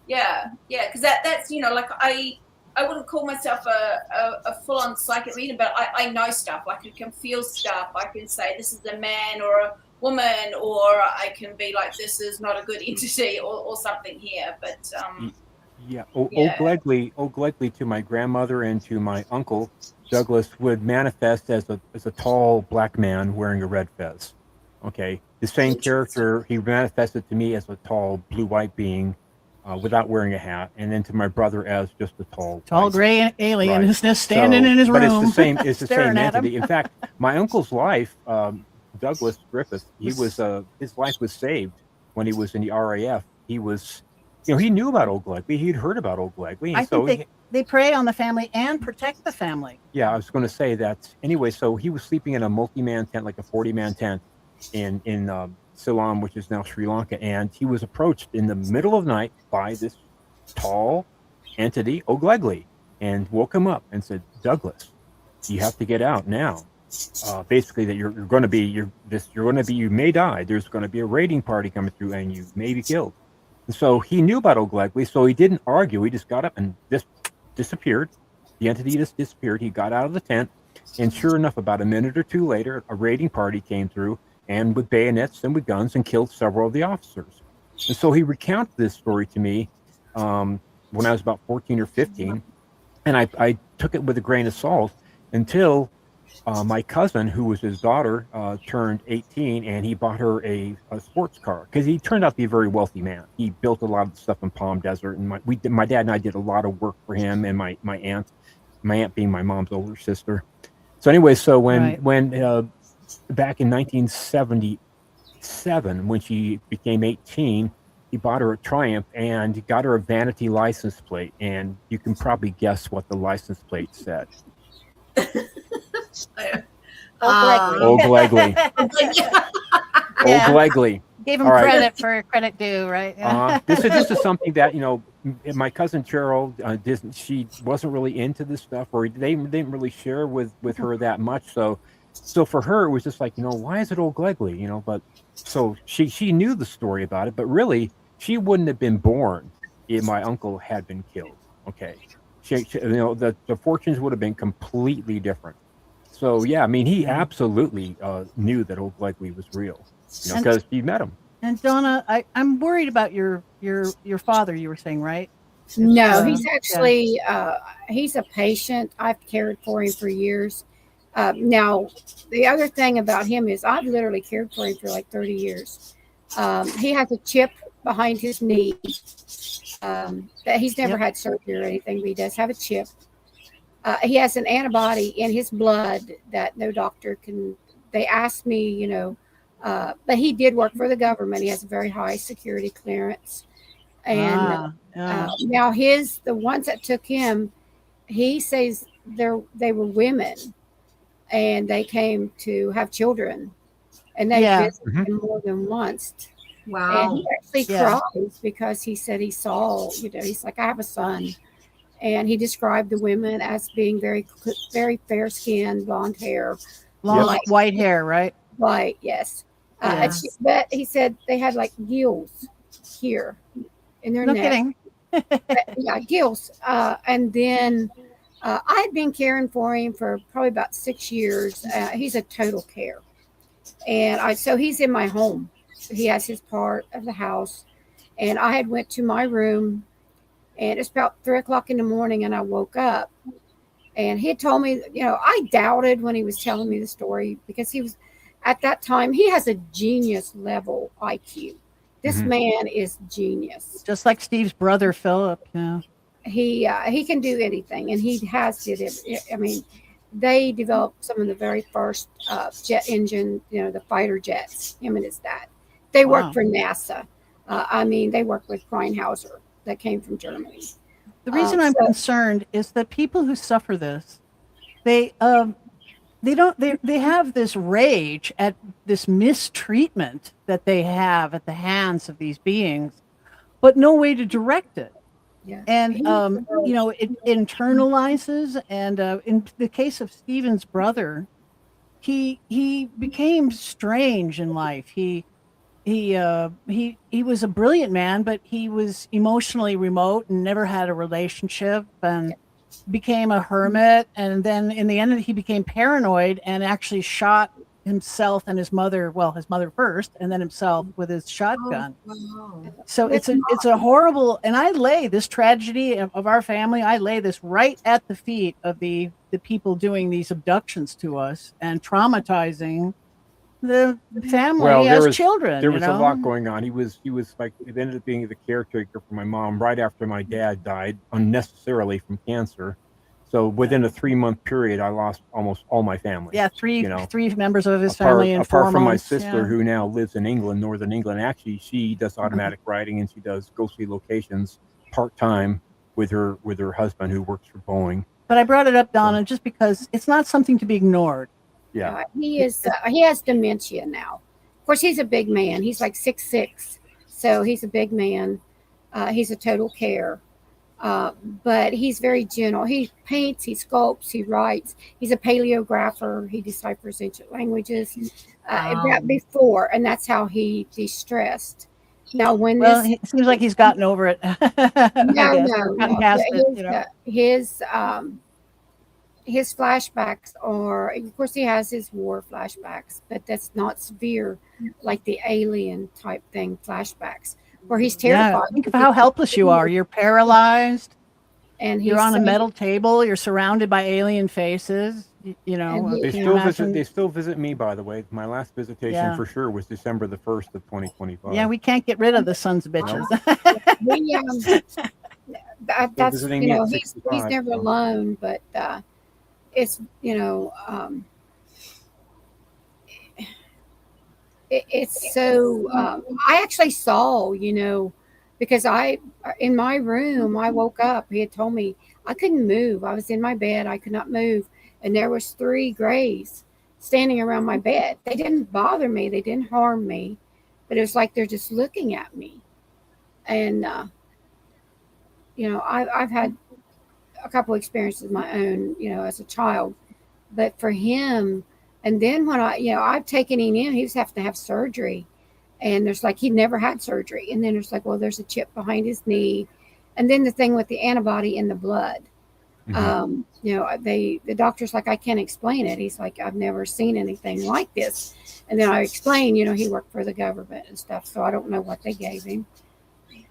Yeah. Because that's, you know, like I wouldn't call myself a full-on psychic reader, but I know stuff. Like I can feel stuff. I can say this is a man or a woman, or I can be like, this is not a good entity or something here. But O'Glegley to my grandmother and to my uncle Douglas would manifest as a tall black man wearing a red fez. Okay, the same character, he manifested to me as a tall blue-white being without wearing a hat, and then to my brother as just a tall gray alien who's just standing in his room. But it's the same. It's the same entity. In fact, my uncle's life, Douglas Griffith, his life was saved when he was in the RAF. He was, he knew about O'Glegley. He'd heard about O'Glegley. I think they prey on the family and protect the family. Yeah, I was going to say that. Anyway, so he was sleeping in a multi-man tent, like a 40-man tent in Ceylon, which is now Sri Lanka, and he was approached in the middle of the night by this tall entity, O'Glegley, and woke him up and said, "Douglas, you have to get out now. Basically, that you may die. There's going to be a raiding party coming through, and you may be killed." And so he knew about O'Glegley, so he didn't argue. He just got up and just disappeared. The entity just disappeared. He got out of the tent, and sure enough, about a minute or two later, a raiding party came through, and with bayonets and with guns, and killed several of the officers. And so he recounted this story to me when I was about 14 or 15, and I took it with a grain of salt until my cousin, who was his daughter, turned 18, and he bought her a sports car because he turned out to be a very wealthy man. He built a lot of stuff in Palm Desert, and my dad and I did a lot of work for him, and my aunt being my mom's older sister. So anyway, so when back in 1977, when she became 18, he bought her a Triumph and got her a vanity license plate, and you can probably guess what the license plate said. O'Glegley. O'Glegley. Gave him credit for credit due, right? Yeah. This is something that my cousin Cheryl she wasn't really into this stuff, or they didn't really share with her that much. So for her it was just like, why is it O'Glegley? But so she knew the story about it, but really she wouldn't have been born if my uncle had been killed. Okay, the fortunes would have been completely different. So yeah, I mean, he absolutely knew that O'Glegley was real, because he met him. And Donna, I'm worried about your father. You were saying, right? No, he's actually he's a patient. I've cared for him for years. Now, the other thing about him is I've literally cared for him for like 30 years. He has a chip behind his knee. That he's never had surgery or anything, but he does have a chip. He has an antibody in his blood that no doctor can. They asked me, but he did work for the government. He has a very high security clearance. And now the ones that took him, he says they were women, and they came to have children, and they visited him more than once. Wow. And he actually cries because he said he saw, he's like, I have a son. And he described the women as being very, very fair skin, blonde hair. Long white hair, right? White, yes. But he said they had like gills here in their neck. Kidding. Yeah, gills. And then I had been caring for him for probably about 6 years. He's a total care. And so he's in my home. He has his part of the house. And I had went to my room, and it's about 3:00 in the morning, and I woke up, And he had told me, I doubted when he was telling me the story because he was, at that time, he has a genius level IQ. This man is genius. Just like Steve's brother, Philip. Yeah. He can do anything, and he has did it. I mean, they developed some of the very first jet engine, the fighter jets, him and his dad. They worked for NASA. They worked with Kleinhauser that came from Germany. The reason I'm concerned is that people who suffer this, they have this rage at this mistreatment that they have at the hands of these beings, but no way to direct it. Yeah. And it internalizes. And in the case of Stephen's brother, he became strange in life. He was a brilliant man, but he was emotionally remote and never had a relationship, and became a hermit. And then in the end, he became paranoid and actually shot himself and his mother first, and then himself with his shotgun. So it's a horrible, and I lay this tragedy of our family, I lay this right at the feet of the people doing these abductions to us and traumatizing the family as children. There was a lot going on. He was like, it ended up being the caretaker for my mom right after my dad died unnecessarily from cancer. So within a 3-month period, I lost almost all my family. Yeah, three members of his family in 4 months. Apart from my sister, who now lives in England, northern England. Actually, she does automatic writing, and she does ghostly locations part-time with her husband, who works for Boeing. But I brought it up, Donna, just because it's not something to be ignored. Yeah, he has dementia now. Of course, he's a big man. He's like 6'6", so he's a big man. He's a total care, but he's very gentle. He paints, he sculpts, he writes. He's a paleographer. He deciphers ancient languages. That before, and that's how he de-stressed. Now, it seems like he's gotten over it. His flashbacks are, of course, he has his war flashbacks, but that's not severe like the alien type thing flashbacks, where he's terrified. Yeah, think of how helpless you are. You're paralyzed, and you're on a metal table. You're surrounded by alien faces. They still visit me, by the way. My last visitation for sure was December the 1st of 2025. Yeah, we can't get rid of the sons of bitches. He's never alone, but it's it's so I actually saw, because in my room, I woke up, he had told me I couldn't move. I was in my bed, I could not move, and there was 3 grays standing around my bed. They didn't bother me, they didn't harm me, but it was like they're just looking at me. And I've had a couple experiences of my own, as a child, but for him, and then when I've taken him in, he was having to have surgery, and there's like, he'd never had surgery. And then there's like, well, there's a chip behind his knee. And then the thing with the antibody in the blood, the doctor's like, I can't explain it. He's like, I've never seen anything like this. And then I explained, he worked for the government and stuff. So I don't know what they gave him.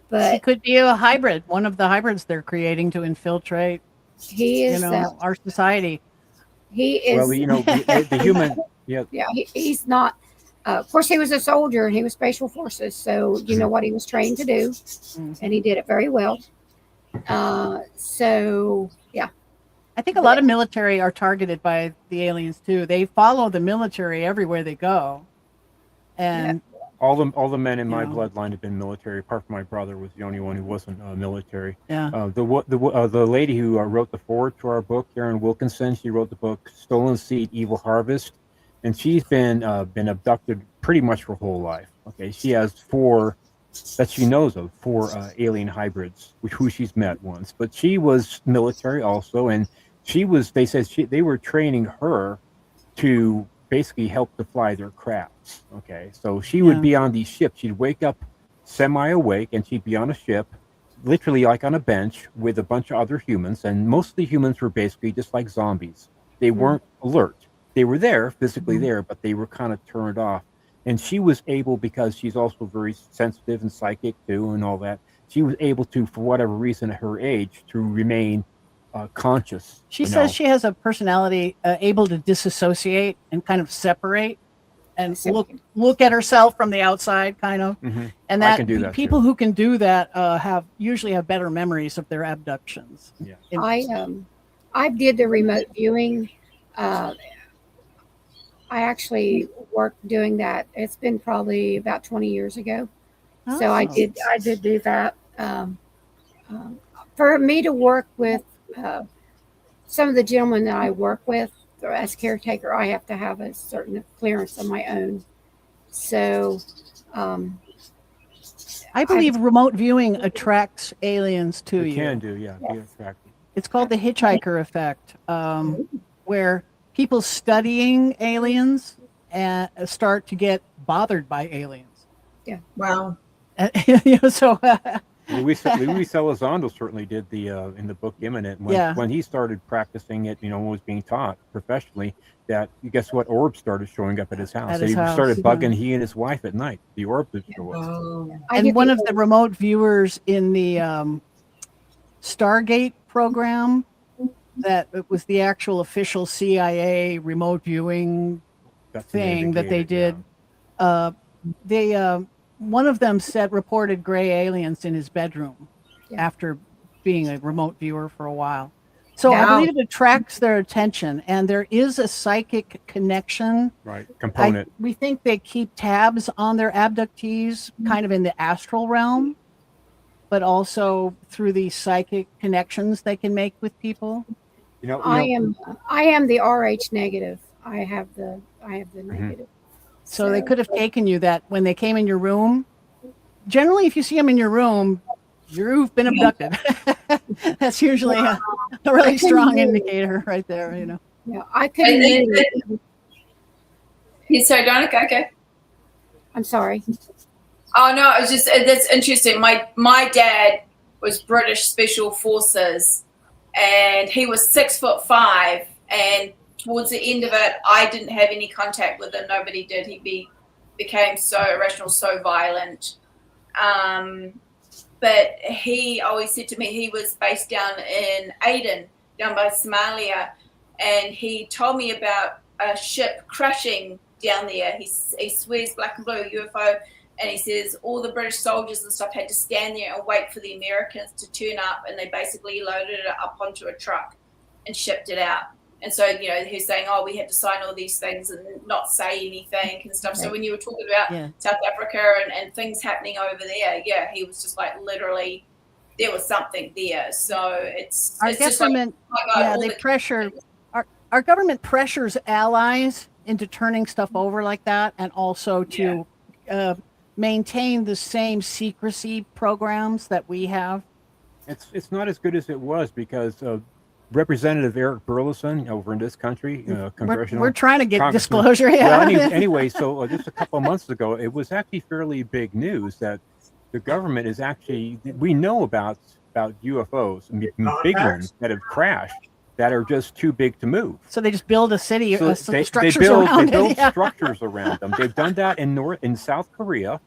But it could be a hybrid, one of the hybrids they're creating to infiltrate. He is our society. He is. Well, the human. Yeah. Yeah, he's not. Of course, he was a soldier and he was special forces, so you know what he was trained to do, and he did it very well. So yeah, I think a lot of military are targeted by the aliens too. They follow the military everywhere they go, and. All the men in my bloodline have been military. Apart from my brother, was the only one who wasn't military. Yeah. The lady who wrote the foreword to our book, Karen Wilkinson, she wrote the book "Stolen Seed, Evil Harvest," and she's been abducted pretty much her whole life. Okay, she has 4 that she knows of, 4 alien hybrids, who she's met once. But she was military also, and they said they were training her to basically help to fly their crafts. Okay, so she would be on these ships. She'd wake up semi-awake, and she'd be on a ship, literally like on a bench with a bunch of other humans, and most of the humans were basically just like zombies. They weren't alert. They were there, physically there, but they were kind of turned off. And she was able, because she's also very sensitive and psychic too and all that, she was able to, for whatever reason at her age, to remain conscious. She says she has a personality able to disassociate and kind of separate and look at herself from the outside, kind of. Mm-hmm. And I can do that people too. who can do that usually have better memories of their abductions. Yeah. I did the remote viewing. I actually worked doing that. It's been probably about 20 years ago. So I did do that. For me to work with some of the gentlemen that I work with as caretaker, I have to have a certain clearance of my own. So I believe remote viewing attracts aliens to you. It can do, yeah. Be attractive. It's called the hitchhiker effect, where people studying aliens start to get bothered by aliens. Yeah. Wow. So Luis Elizondo certainly did the in the book Imminent when he started practicing it, was being taught professionally. That guess what? Orbs started showing up at his house. Started bugging he and his wife at night. The orbs would show up. Oh. And one of the remote viewers in the Stargate program, that it was the actual official CIA remote viewing thing that they did. Yeah. One of them reported gray aliens in his bedroom after being a remote viewer for a while. So I believe it attracts their attention, and there is a psychic connection. Right, component. We think they keep tabs on their abductees kind of in the astral realm, but also through these psychic connections they can make with people. I am the RH negative. I have the negative. So they could have taken you that when they came in your room. Generally, if you see them in your room, you've been abducted. That's usually a really strong indicator right there, Yeah, I couldn't. So, Donica, okay. I'm sorry. Oh no, it was just that's interesting. My dad was British Special Forces, and he was 6'5", and towards the end of it, I didn't have any contact with him. Nobody did. He became so irrational, so violent. But he always said to me he was based down in Aden, down by Somalia, and he told me about a ship crashing down there. He swears black and blue UFO, and he says all the British soldiers and stuff had to stand there and wait for the Americans to turn up, and they basically loaded it up onto a truck and shipped it out. And so, he's saying, we had to sign all these things and not say anything and stuff. So when you were talking about South Africa and things happening over there, he was just like literally there was something there. So it's government, our government pressures allies into turning stuff over like that, and also to maintain the same secrecy programs that we have. It's not as good as it was because of Representative Eric Burleson over in this country, congressional. We're trying to get disclosure. Anyway, so just a couple of months ago, it was actually fairly big news that the government is actually, we know about UFOs, big ones that have crashed that are just too big to move. So they just build a city, they build structures around them. They've done that in South Korea,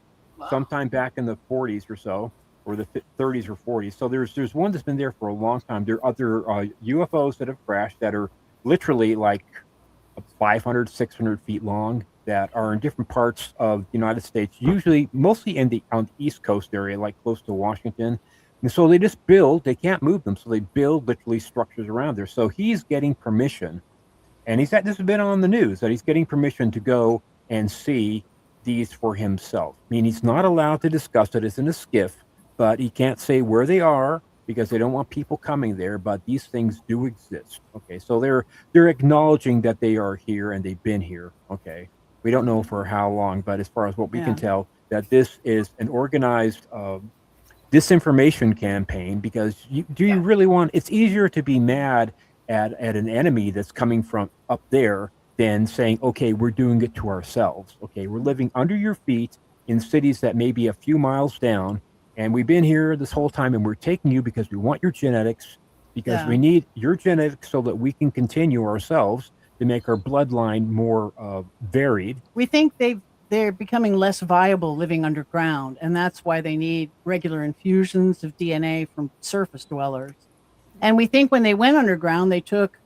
sometime back in the 40s or so, or the 30s or 40s. So there's one that's been there for a long time. There are other UFOs that have crashed that are literally like 500, 600 feet long that are in different parts of the United States, usually mostly on the East Coast area, like close to Washington. And so they just build, they can't move them. So they build literally structures around there. So he's getting permission, and this has been on the news, that he's getting permission to go and see these for himself. I mean, he's not allowed to discuss it. It's in a skiff, but he can't say where they are because they don't want people coming there, but these things do exist. Okay, so they're acknowledging that they are here and they've been here. Okay, we don't know for how long, but as far as what we can tell, that this is an organized disinformation campaign, because you really want, it's easier to be mad at an enemy that's coming from up there than saying, okay, we're doing it to ourselves. Okay, we're living under your feet in cities that may be a few miles down, and we've been here this whole time, and we're taking you because we want your genetics, because we need your genetics so that we can continue ourselves to make our bloodline more varied. We think they're becoming less viable living underground, and that's why they need regular infusions of DNA from surface dwellers. And we think when they went underground, they took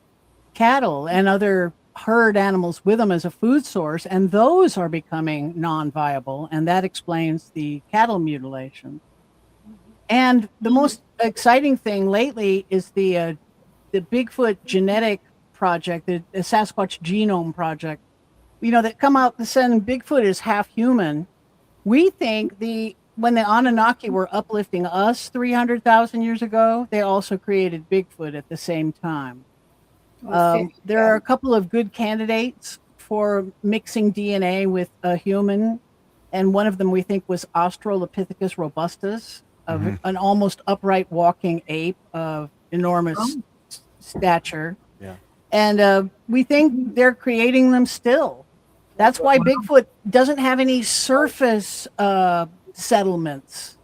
cattle and other herd animals with them as a food source, and those are becoming non-viable, and that explains the cattle mutilation. And the most exciting thing lately is the Bigfoot genetic project, the Sasquatch Genome Project, that come out saying Bigfoot is half human. We think when the Anunnaki were uplifting us 300,000 years ago, they also created Bigfoot at the same time. There are a couple of good candidates for mixing DNA with a human, and one of them we think was Australopithecus robustus, an almost upright walking ape of enormous stature. Yeah. And we think they're creating them still. That's why Bigfoot doesn't have any surface settlements.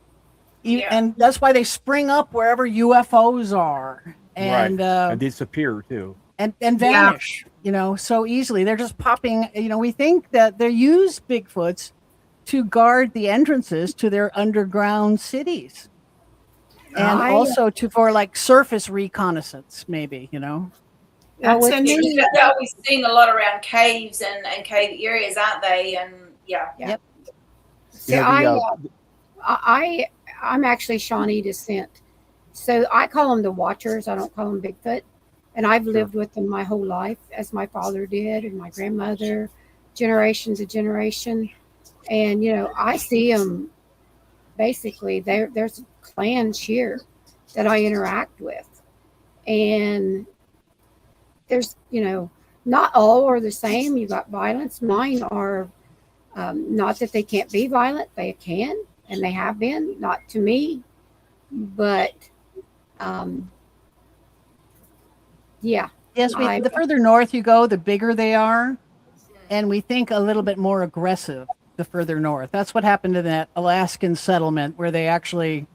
And that's why they spring up wherever UFOs are. And, and disappear too. And vanish, so easily. They're just popping. We think that they use Bigfoots to guard the entrances to their underground cities. And also for like surface reconnaissance, maybe, That's They're always seen a lot around caves and cave areas, aren't they? And Yep. See, I'm actually Shawnee descent. So I call them the Watchers. I don't call them Bigfoot. And I've lived with them my whole life, as my father did, and my grandmother, generations of generation. And, I see them, basically, there's clans here that I interact with. And there's, not all are the same. You got violence. Mine are, not that they can't be violent. They can, and they have been, not to me. But, yeah. Yes, the further north you go, the bigger they are. And we think a little bit more aggressive the further north. That's what happened to that Alaskan settlement where they actually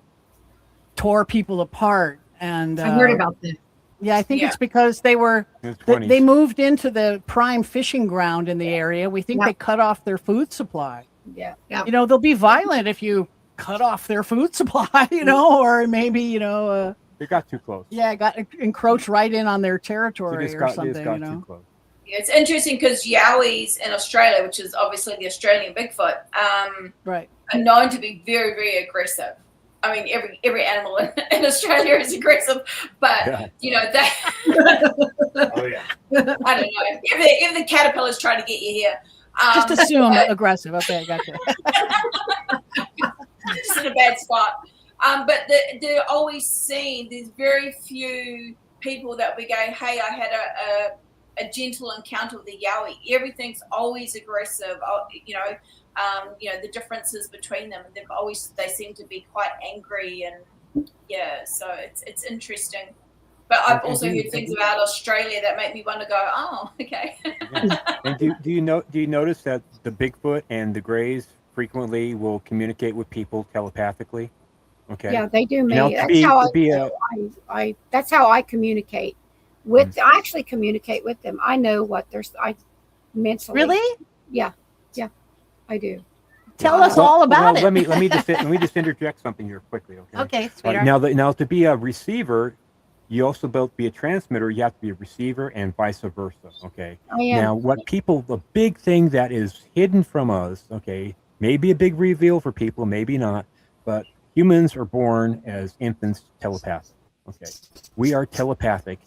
tore people apart. And I heard about this. Yeah, I think it's because they moved into the prime fishing ground in the area. We think they cut off their food supply. Yeah. They'll be violent if you cut off their food supply, or maybe, they got too close. Yeah, got encroached right in on their territory or something. Too close. Yeah, it's interesting because Yowies in Australia, which is obviously the Australian Bigfoot, right, are known to be very, very aggressive. I mean, every animal in Australia is aggressive, but they. Oh yeah. I don't know if the caterpillar's trying to get you here. Just assume aggressive. Okay, I got you. Just in a bad spot. But they're always seen. There's very few people that we go, hey, I had a gentle encounter with a Yowie. Everything's always aggressive. The differences between them. They seem to be quite angry, and so it's interesting. But I've also heard things about Australia that make me want to go, oh, okay. And do you notice that the Bigfoot and the Greys frequently will communicate with people telepathically? Okay. Yeah, they do me. That's how I communicate with. I actually communicate with them. I know what I mentally. Really? Yeah, I do. Tell us all about it. Let me just interject something here quickly. Okay, sweetheart. Now to be a receiver, you also both be a transmitter. You have to be a receiver and vice versa. Okay. I am. Now, the big thing that is hidden from us. Okay, maybe a big reveal for people, maybe not, but humans are born as infants telepathic. Okay, we are telepathic,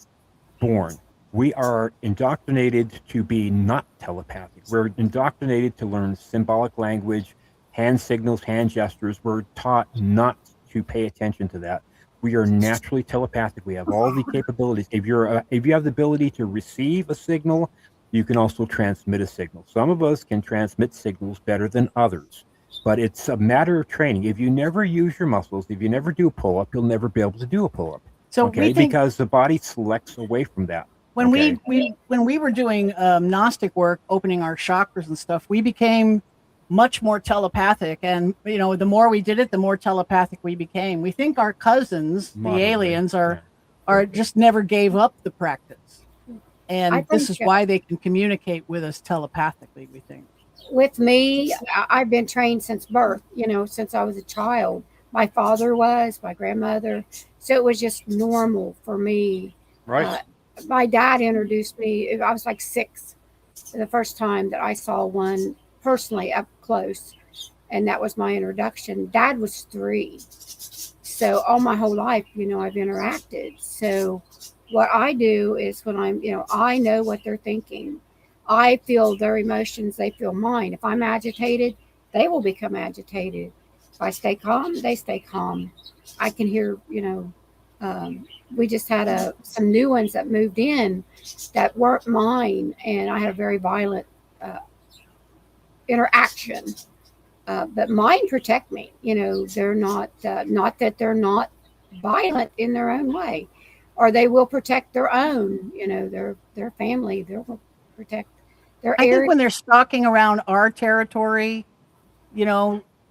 born. We are indoctrinated to be not telepathic. We're indoctrinated to learn symbolic language, hand signals, hand gestures. We're taught not to pay attention to that. We are naturally telepathic. We have all the capabilities. If you have the ability to receive a signal, you can also transmit a signal. Some of us can transmit signals better than others, but it's a matter of training. If you never use your muscles, if you never do a pull-up, you'll never be able to do a pull-up. So because the body selects away from that. When we were doing Gnostic work, opening our chakras and stuff, we became much more telepathic. And, the more we did it, the more telepathic we became. We think our cousins, the aliens, are just never gave up the practice. And this is why they can communicate with us telepathically, we think. With me, I've been trained since birth, since I was a child. my father was, my grandmother. So it was just normal for me. Right. My dad introduced me. I was like 6 the first time that I saw one personally up close. And that was my introduction. Dad was 3. So all my whole life, I've interacted. So what I do is when I know what they're thinking. I feel their emotions, they feel mine. If I'm agitated, they will become agitated. If I stay calm, they stay calm. I can hear, we just had some new ones that moved in that weren't mine, and I had a very violent interaction. But mine protect me. They're not that they're not violent in their own way, or they will protect their own. Their family. They'll protect their I area. think when they're stalking around our territory,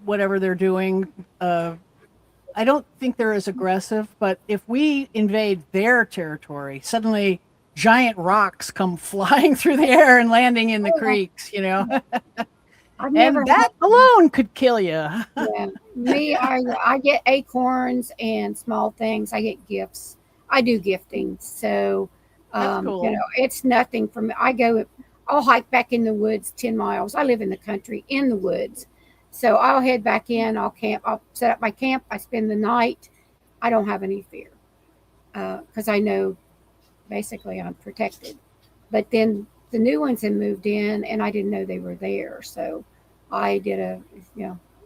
whatever they're doing, I don't think they're as aggressive. But if we invade their territory, suddenly giant rocks come flying through the air and landing in the creeks, I've never and that alone could kill you. Yeah, me, I get acorns and small things. I get gifts. I do gifting, so That's cool. it's nothing for me. I'll hike back in the woods 10 miles. I live in the country, in the woods, so I'll head back in. I'll camp. I'll set up my camp. I spend the night. I don't have any fear because I know basically I'm protected. But then the new ones had moved in, and I didn't know they were there, so I did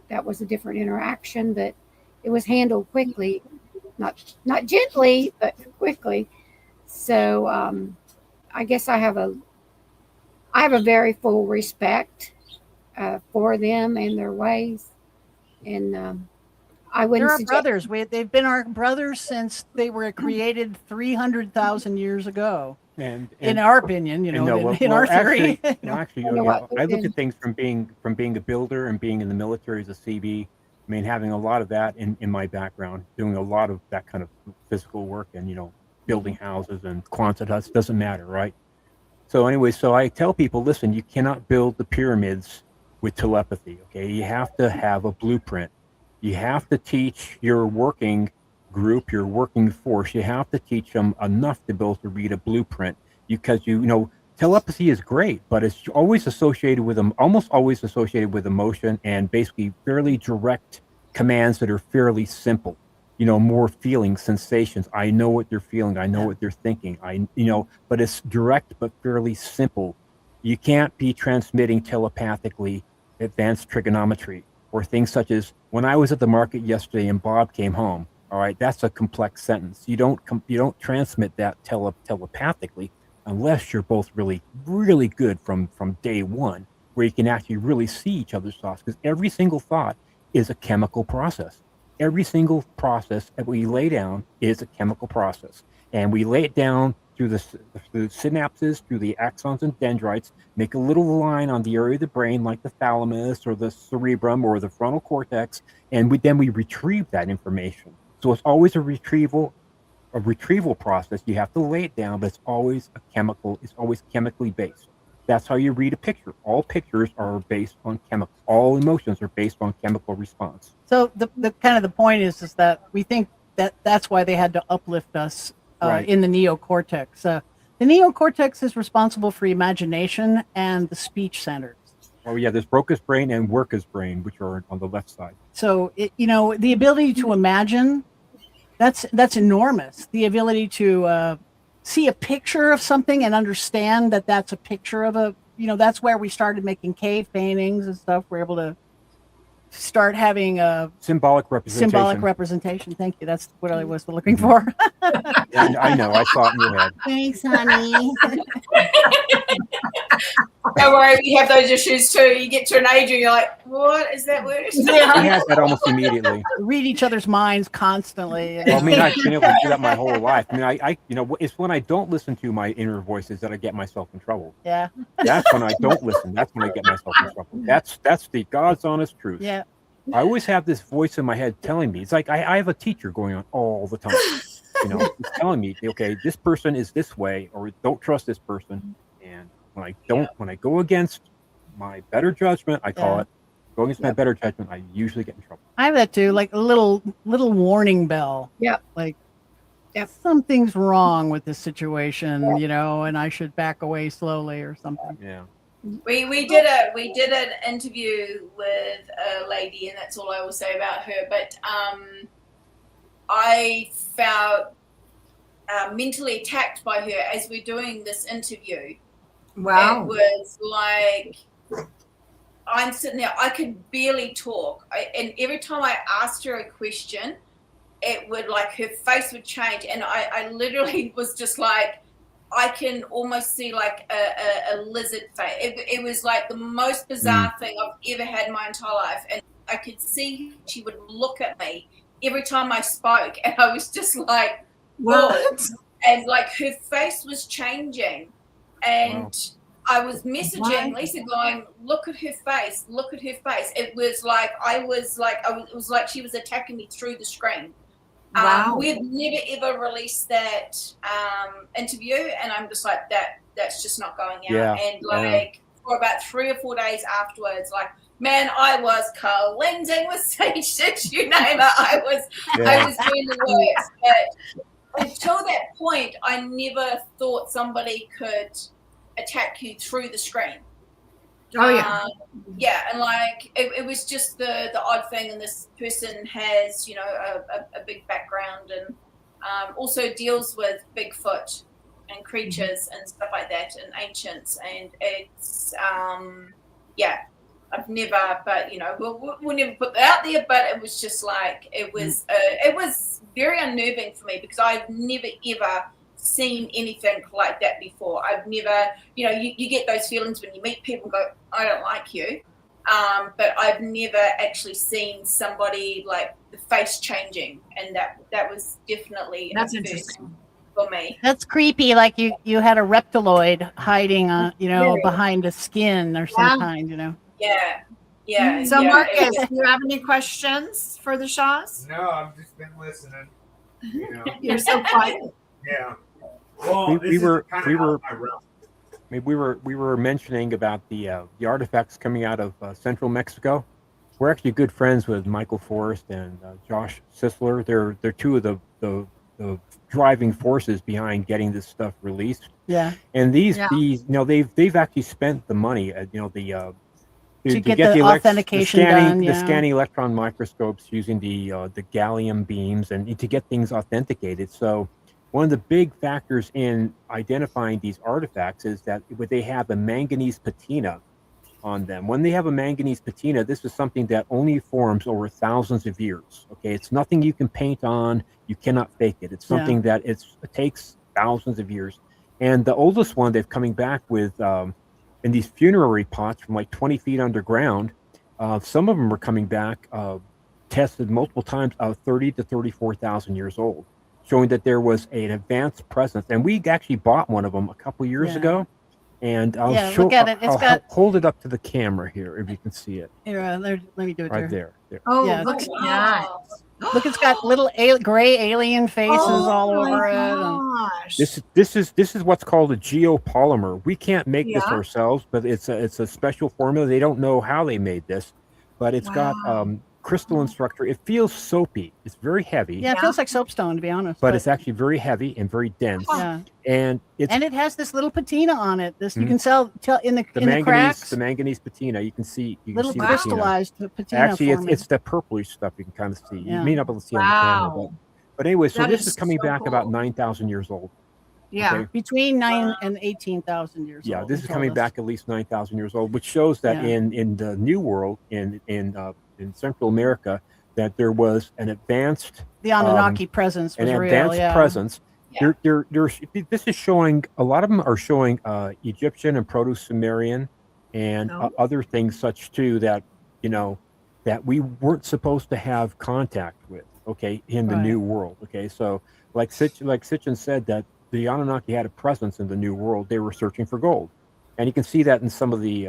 that was a different interaction, but it was handled quickly, not gently, but quickly. So I guess I have a very full respect for them and their ways, and I wouldn't. They're our brothers. They've been our brothers since they were created 300,000 years ago. And in our opinion, in our theory. Actually, I look at things from being a builder and being in the military as a CB. I mean, having a lot of that in my background, doing a lot of that kind of physical work and, building houses and Quonset huts, doesn't matter, right? So anyway, so I tell people, listen, you cannot build the pyramids with telepathy, okay? You have to have a blueprint. You have to teach your working group, your working force, you have to teach them enough to be able to read a blueprint, because telepathy is great, but it's always associated with them, almost always associated with emotion and basically fairly direct commands that are fairly simple, more feeling sensations. I know what they're feeling, I know what they're thinking, but it's direct but fairly simple. You can't be transmitting telepathically advanced trigonometry or things such as, when I was at the market yesterday and Bob came home. All right, that's a complex sentence. You don't transmit that telepathically unless you're both really, really good from day one, where you can actually really see each other's thoughts. Because every single thought is a chemical process. Every single process that we lay down is a chemical process, and we lay it down through the synapses, through the axons and dendrites, make a little line on the area of the brain like the thalamus or the cerebrum or the frontal cortex, and then we retrieve that information. So it's always a retrieval process. You have to lay it down, but it's always chemically based. That's how you read a picture. All pictures are based on chemical. All emotions are based on chemical response. So the kind of the point is that we think that's why they had to uplift us Right. in the neocortex. The neocortex is responsible for imagination and the speech centers. Oh yeah, there's Broca's brain and Werka's brain, which are on the left side. So the ability to imagine, that's enormous. The ability to see a picture of something and understand that that's a picture of that's where we started making cave paintings and stuff. We're able to start having a symbolic representation. Thank you. That's what I was looking for. Yeah, I know. I saw it in your head. Thanks, honey. Don't worry, we have those issues too. You get to an age and you're like, what is that word? I had that almost immediately. Read each other's minds constantly. Well, I mean, I've been able to do that my whole life. I mean, it's when I don't listen to my inner voices that I get myself in trouble. Yeah. That's when I don't listen. That's when I get myself in trouble. That's the God's honest truth. Yeah. I always have this voice in my head telling me, it's like I have a teacher going on all the time. He's telling me, okay, this person is this way, or don't trust this person. And when I go against my better judgment, I call it, Going against my better judgment, I usually get in trouble. I have that too, like a little warning bell. Yep. Like, Yep. something's wrong with this situation, you know, and I should back away slowly or something. Yeah. We did an interview with a lady, and that's all I will say about her. But I felt mentally attacked by her as we're doing this interview. Wow. It was like I'm sitting there, I could barely talk. And every time I asked her a question, it would, like, her face would change. And I literally was just like, I can almost see like a lizard face. It was like the most bizarre thing I've ever had in my entire life. And I could see she would look at me every time I spoke. And I was just like, What? and like her face was changing. And Wow. I was messaging Lisa going, look at her face, look at her face. It was like, it was like she was attacking me through the screen. Wow. We've never ever released that interview, and I'm just like, that's just not going out. Yeah, And like for about 3 or 4 days afterwards, like, man, I was cleansing with sage, you name it. I was doing the worst. But until that point, I never thought somebody could attack you through the screen. Oh yeah. Yeah, and like it was just the odd thing, and this person has, you know, a big background, and also deals with Bigfoot and creatures and stuff like that, and ancients, and it's I've never, but you know, we'll never put that out there, but it was just like it was very unnerving for me, because I've never ever seen anything like that before. I've never, you know, you get those feelings when you meet people and go, I don't like you, but I've never actually seen somebody like the face changing, and that was definitely That's a first interesting. for me. That's creepy. Like you had a reptiloid hiding, you know, Yeah. behind a skin or some kind, you know. Yeah. So yeah, Marcus, do you have any questions for the Shaws? No, I've just been listening. You know, You're so quiet. yeah. Well, We this is were- kinda we out were- of my realm. Maybe we were mentioning about the artifacts coming out of central Mexico. We're actually good friends with Michael Forrest and Josh Sisler. They're two of the driving forces behind getting this stuff released. Yeah. And these Yeah. you know, they've actually spent the money, you know, To get the authentication done, the yeah. scanning electron microscopes using the gallium beams, and to get things authenticated. So one of the big factors in identifying these artifacts is that they have a manganese patina on them. When they have a manganese patina, this is something that only forms over thousands of years. Okay, it's nothing you can paint on. You cannot fake it. It's something that it takes thousands of years. And the oldest one they're coming back with in these funerary pots from like 20 feet underground. Some of them are coming back tested multiple times, 30 to 34,000 years old, showing that there was an advanced presence. And we actually bought one of them a couple years ago. And I'll look at it. It's got hold it up to the camera here if you can see it. here. Let me do it Right here. there. Oh, Yeah. look at that. Wow. Look, it's got little gray alien faces all Oh, over my it. And gosh. This is what's called a geopolymer. We can't make this Yeah. ourselves, but it's a special formula. They don't know how they made this, but it's got crystalline structure. It feels soapy. It's very heavy. yeah, it feels like soapstone, to be honest. But it's actually very heavy and very dense. yeah, And it's and it has this little patina on it. This you can tell in the the cracks. the manganese patina. You can see Little see the patina. crystallized patina. Actually, forming. it's the purplish stuff you can kind of see. Yeah. You may not be able to see on the Wow. camera, but anyway, so That this is is coming so back cool. about 9,000 years old. Yeah. Okay? between 9 and 18,000 years Yeah, old. this they is told coming us. back at least 9,000 years old, which shows that Yeah. in the New World, in Central America, that there was an advanced The Anunnaki presence was an real. advanced Yeah. presence. Yeah. This is showing, a lot of them are showing Egyptian and Proto-Sumerian and Oh. other things such too that, you know, that we weren't supposed to have contact with, okay, in the Right. New World. Okay, so like Sitchin said, that the Anunnaki had a presence in the New World. They were searching for gold, and you can see that in some of the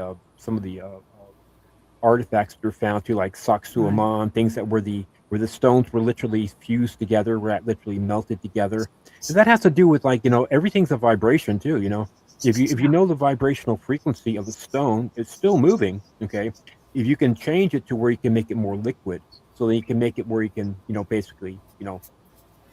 artifacts that are found too, like Sacsayhuaman, things that where the stones were literally fused together, literally melted together. So that has to do with, like, you know, everything's a vibration too. You know, if you know the vibrational frequency of the stone, it's still moving. Okay, if you can change it to where you can make it more liquid, so that you can make it where you can, basically,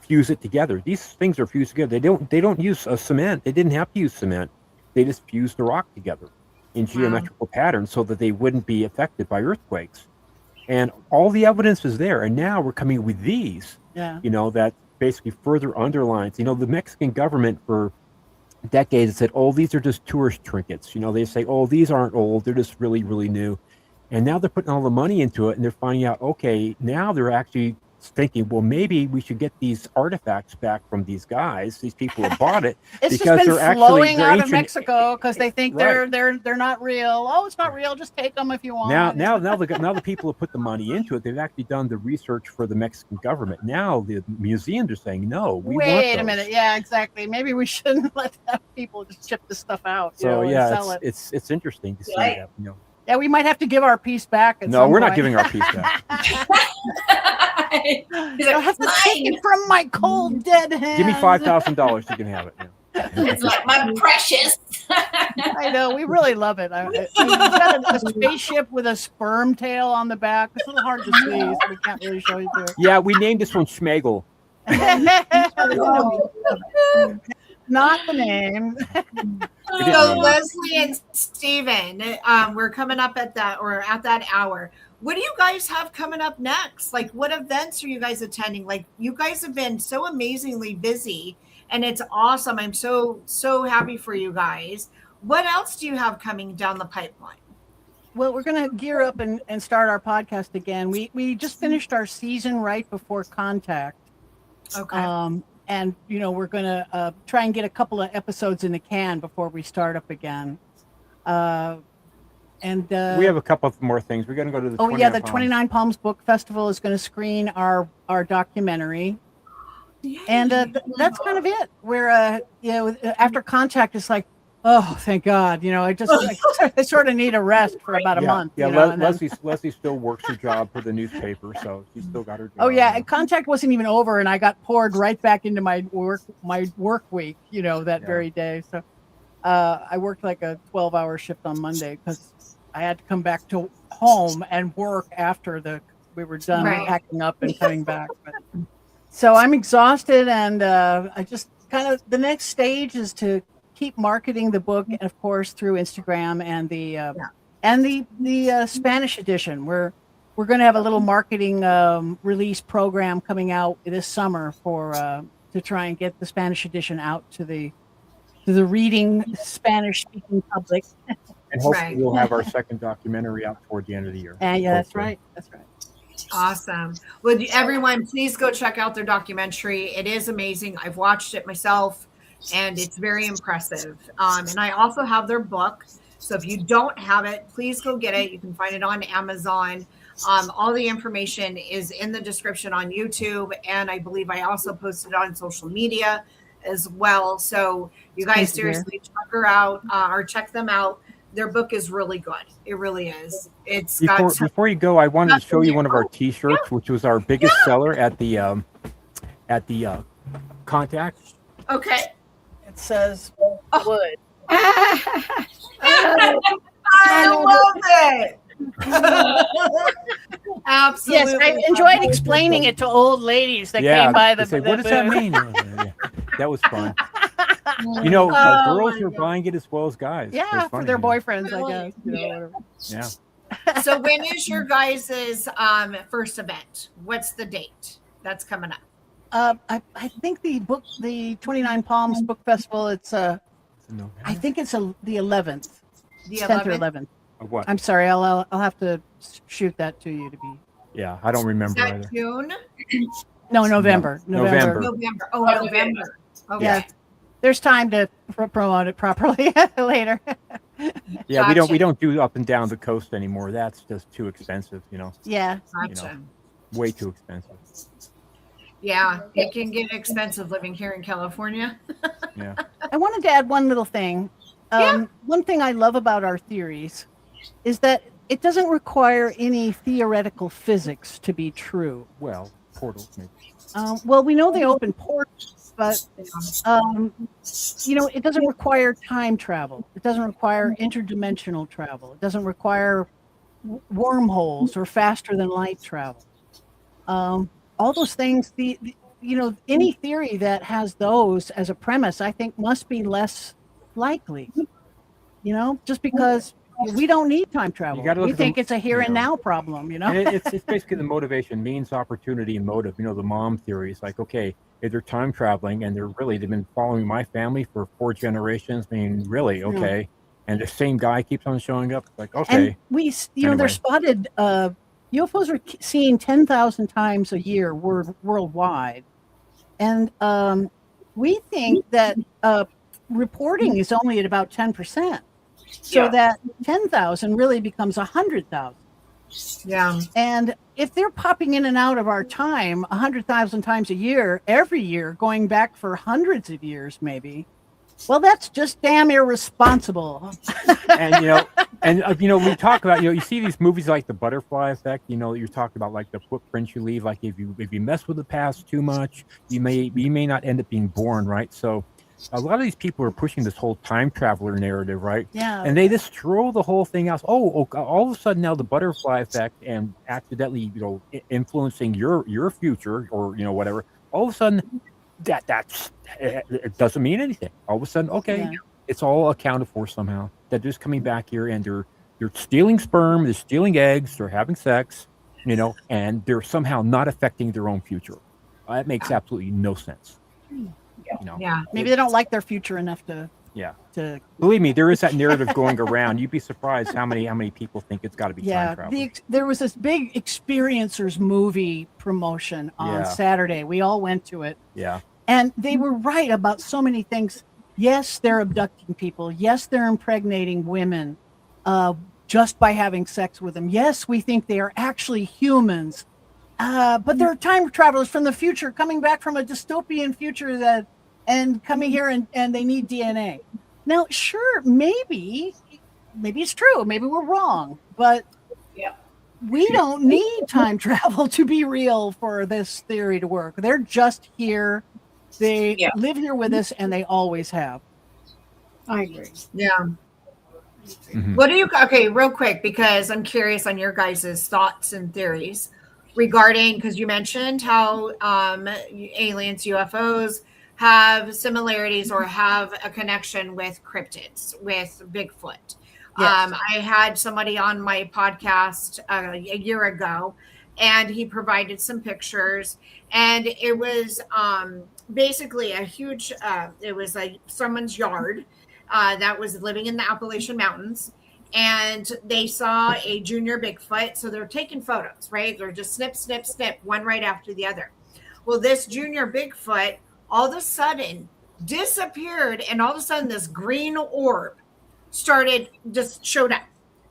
fuse it together. These things are fused together. They don't use a cement. They didn't have to use cement. They just fused the rock together in geometrical patterns so that they wouldn't be affected by earthquakes. And all the evidence is there. And now we're coming with these, that basically further underlines, the Mexican government for decades said, oh, these are just tourist trinkets. They say, oh, these aren't old. They're just really, really new. And now they're putting all the money into it, and they're finding out, okay, now they're actually thinking, well, maybe we should get these artifacts back from these guys, these people who bought it. It's because just been they're flowing out ancient, of Mexico because they think right. they're not real. Oh, it's not real. Just take them if you want. Now the people who put the money into it, they've actually done the research for the Mexican government. Now the museums are saying, no, we want Wait a those. minute. Yeah, exactly. Maybe we shouldn't let people just chip this stuff out. So and sell it. it's interesting to see Right. that. Yeah, we might have to give our piece back. No, we're not giving our piece back. He's I like, have to take it from my cold dead hands. Give me $5,000, you can have it. it's like my precious. I know, we really love it. We've got a spaceship with a sperm tail on the back. It's a little hard to see, so we can't really show you to it. Yeah, we named this one Schmegel. Not the name. So Leslie and Steven, we're coming up at that hour. What do you guys have coming up next? Like, what events are you guys attending? Like, you guys have been so amazingly busy, and it's awesome. I'm so happy for you guys. What else do you have coming down the pipeline? Well, we're going to gear up and start our podcast again. We just finished our season right before Contact. Okay. And, we're going to try and get a couple of episodes in the can before we start up again. And we have a couple of more things. We're going to go to the 29 the Palms. 29 Palms Book Festival is going to screen our documentary. Yay. And that's kind of it. We're, after Contact, it's like, oh, thank God. I sort of need a rest for about a month. Yeah, Leslie still works her job for the newspaper, so she's still got her job. Oh yeah, and Contact wasn't even over, and I got poured right back into my work week. Very day. So I worked like a 12-hour shift on Monday because I had to come back to home and work after we were done packing up and coming back. So I'm exhausted, and I just kind of the next stage is to keep marketing the book, and of course through Instagram and the Spanish edition. We're going to have a little marketing release program coming out this summer to try and get the Spanish edition out to the reading Spanish speaking public. And hopefully we'll have our second documentary out toward the end of the year. And that's right. Awesome. Well, everyone, please go check out their documentary. It is amazing. I've watched it myself, and it's very impressive. And I also have their book. So if you don't have it, please go get it. You can find it on Amazon. All the information is in the description on YouTube. And I believe I also posted it on social media as well. So you guys seriously check her out or check them out. Their book is really good. It really is. It's before you go, I wanted to show you one of our T-shirts, which was our biggest seller at the Contact. Okay. It says wood. I love it. Absolutely. Yes, I enjoyed explaining it to old ladies that came by the. Say, what does that mean? That was fun. Girls are buying it as well as guys. Yeah, for their boyfriends, I guess. Whatever. Yeah. So when is your guys' first event? What's the date that's coming up? I think the 29 Palms Book Festival. It's I think it's the 11th. The 10th or 11th? 11th. Of what? I'm sorry. I'll have to shoot that to you to be. Yeah, I don't remember Is that either. June? No, November. November. November. Oh, November. Okay. Yeah. There's time to promote it properly later. Yeah, Gotcha. we don't do up and down the coast anymore. That's just too expensive, Yeah. Gotcha. way too expensive. Yeah, it can get expensive living here in California. Yeah. I wanted to add one little thing. One thing I love about our theories is that it doesn't require any theoretical physics to be true. Well, portals maybe. Well, we know they open portals, but it doesn't require time travel. It doesn't require interdimensional travel. It doesn't require wormholes or faster than light travel. All those things, any theory that has those as a premise, I think must be less likely, just because we don't need time travel. We think it's a here and now problem, And it's basically the motivation, means, opportunity, and motive. The mom theory is like, okay, if they're time traveling and they've been following my family for 4 generations, I mean, really, okay. Yeah. And the same guy keeps on showing up. Like, okay. And they're spotted, UFOs are seen 10,000 times a year worldwide. And we think that reporting is only at about 10%. So that 10,000 really becomes 100,000. Yeah. And if they're popping in and out of our time 100,000 times a year, every year, going back for hundreds of years, maybe, well, that's just damn irresponsible. And we talk about, you see these movies like The Butterfly Effect, you're talking about like the footprints you leave. Like if you mess with the past too much, you may not end up being born, right? So a lot of these people are pushing this whole time traveler narrative, right? Yeah. And they just throw the whole thing out. Oh, all of a sudden now the butterfly effect and accidentally, influencing your future or, whatever. All of a sudden it doesn't mean anything. All of a sudden, okay, it's all accounted for somehow. They're just coming back here and they're stealing sperm, they're stealing eggs, they're having sex, and they're somehow not affecting their own future. That makes absolutely no sense. Maybe they don't like their future enough to believe me, there is that narrative going around. You'd be surprised how many people think it's got to be time travel. There was this big Experiencers movie promotion on Saturday. We all went to it. Yeah. And they were right about so many things. Yes, they're abducting people. Yes, they're impregnating women just by having sex with them. Yes, we think they are actually humans. But they're time travelers from the future coming back from a dystopian future and coming here and they need DNA. Now, sure, maybe it's true. Maybe we're wrong, but we don't need time travel to be real for this theory to work. They're just here. They live here with us and they always have. I agree. Yeah. Mm-hmm. What do you, okay, real quick, because I'm curious on your guys' thoughts and theories regarding, because you mentioned how aliens, UFOs have similarities or have a connection with cryptids, with Bigfoot. Yes. I had somebody on my podcast a year ago, and he provided some pictures, and it was basically a huge, it was like someone's yard that was living in the Appalachian Mountains. And they saw a junior Bigfoot. So they're taking photos, right? They're just snip, snip, snip, one right after the other. Well, this junior Bigfoot all of a sudden disappeared. And all of a sudden this green orb just showed up.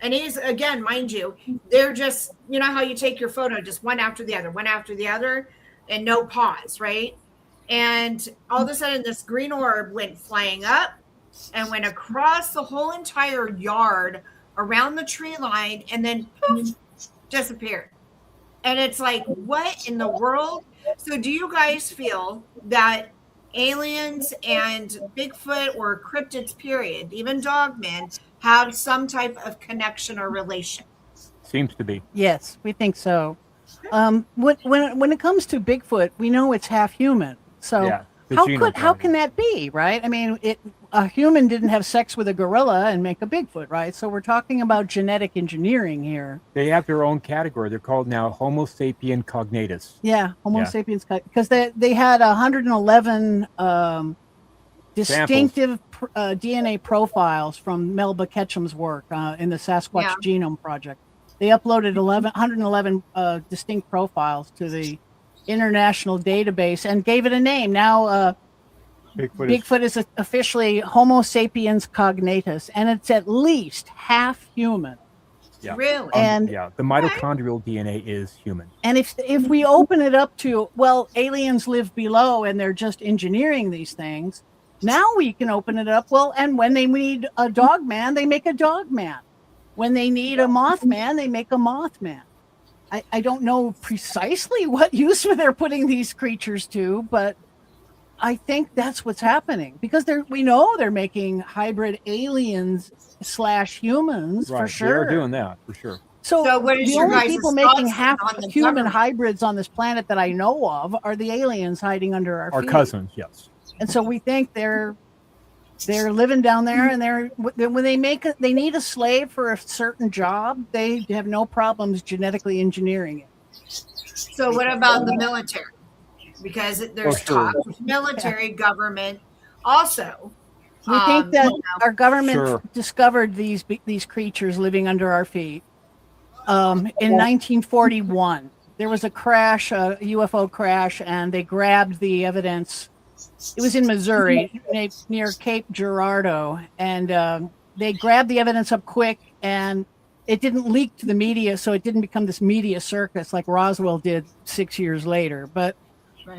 And he's, again, mind you, they're just, you know how you take your photo, just one after the other, and no pause, right? And all of a sudden this green orb went flying up and went across the whole entire yard around the tree line and then poof, disappeared. And it's like, what in the world? So do you guys feel that aliens and Bigfoot or cryptids, period, even dogmen, have some type of connection or relation? Seems to be. Yes, we think so. When it comes to Bigfoot, we know it's half human. So how can that be, right? I mean, a human didn't have sex with a gorilla and make a Bigfoot, right? So we're talking about genetic engineering here. They have their own category. They're called now Homo sapien cognatus. Yeah, Homo sapiens, because they had 111 distinctive DNA profiles from Melba Ketchum's work in the Sasquatch Genome Project. They uploaded 111 distinct profiles to the international database and gave it a name. Now Bigfoot is officially Homo sapiens cognatus, and it's at least half human. Yeah. Really? And the mitochondrial DNA is human. And if we open it up to, well, aliens live below and they're just engineering these things, now we can open it up. Well, and when they need a dog man, they make a dog man. When they need a Mothman, they make a Mothman. I don't know precisely what use they're putting these creatures to, but I think that's what's happening, because we know they're making hybrid aliens / humans, right, for sure. They're doing that for sure. So what is the your only guys' people thoughts making half on the human government? hybrids on this planet that I know of are the aliens hiding under our feet. cousins, yes. And so we think they're living down there, and when they need a slave for a certain job, they have no problems genetically engineering it. So what about the military? Because there's sure. talk of military government also. We think that our government Sure. discovered these creatures living under our feet in 1941. There was a crash, a UFO crash, and they grabbed the evidence. It was in Missouri, near Cape Girardeau, and they grabbed the evidence up quick, and it didn't leak to the media, so it didn't become this media circus like Roswell did 6 years later. But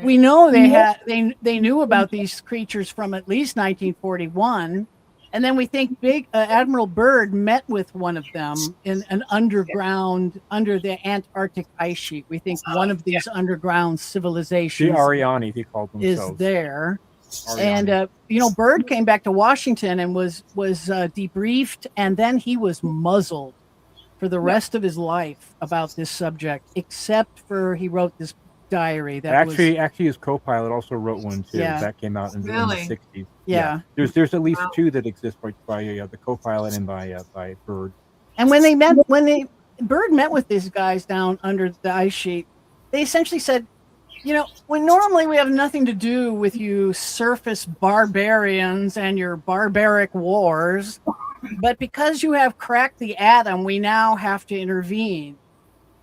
we know they knew about these creatures from at least 1941, and then we think Admiral Byrd met with one of them in an underground under the Antarctic ice sheet. We think one of these underground civilizations, The Ariani, they called themselves. is there. Ariani. And Byrd came back to Washington and was debriefed, and then he was muzzled for the rest of his life about this subject, except for he wrote this diary that actually his co-pilot also wrote one too. Yeah. That came out in the 60s. Yeah. There's at least two that exist by the co-pilot and by Byrd. And when Byrd met with these guys down under the ice sheet, they essentially said, when normally we have nothing to do with you surface barbarians and your barbaric wars, but because you have cracked the atom, we now have to intervene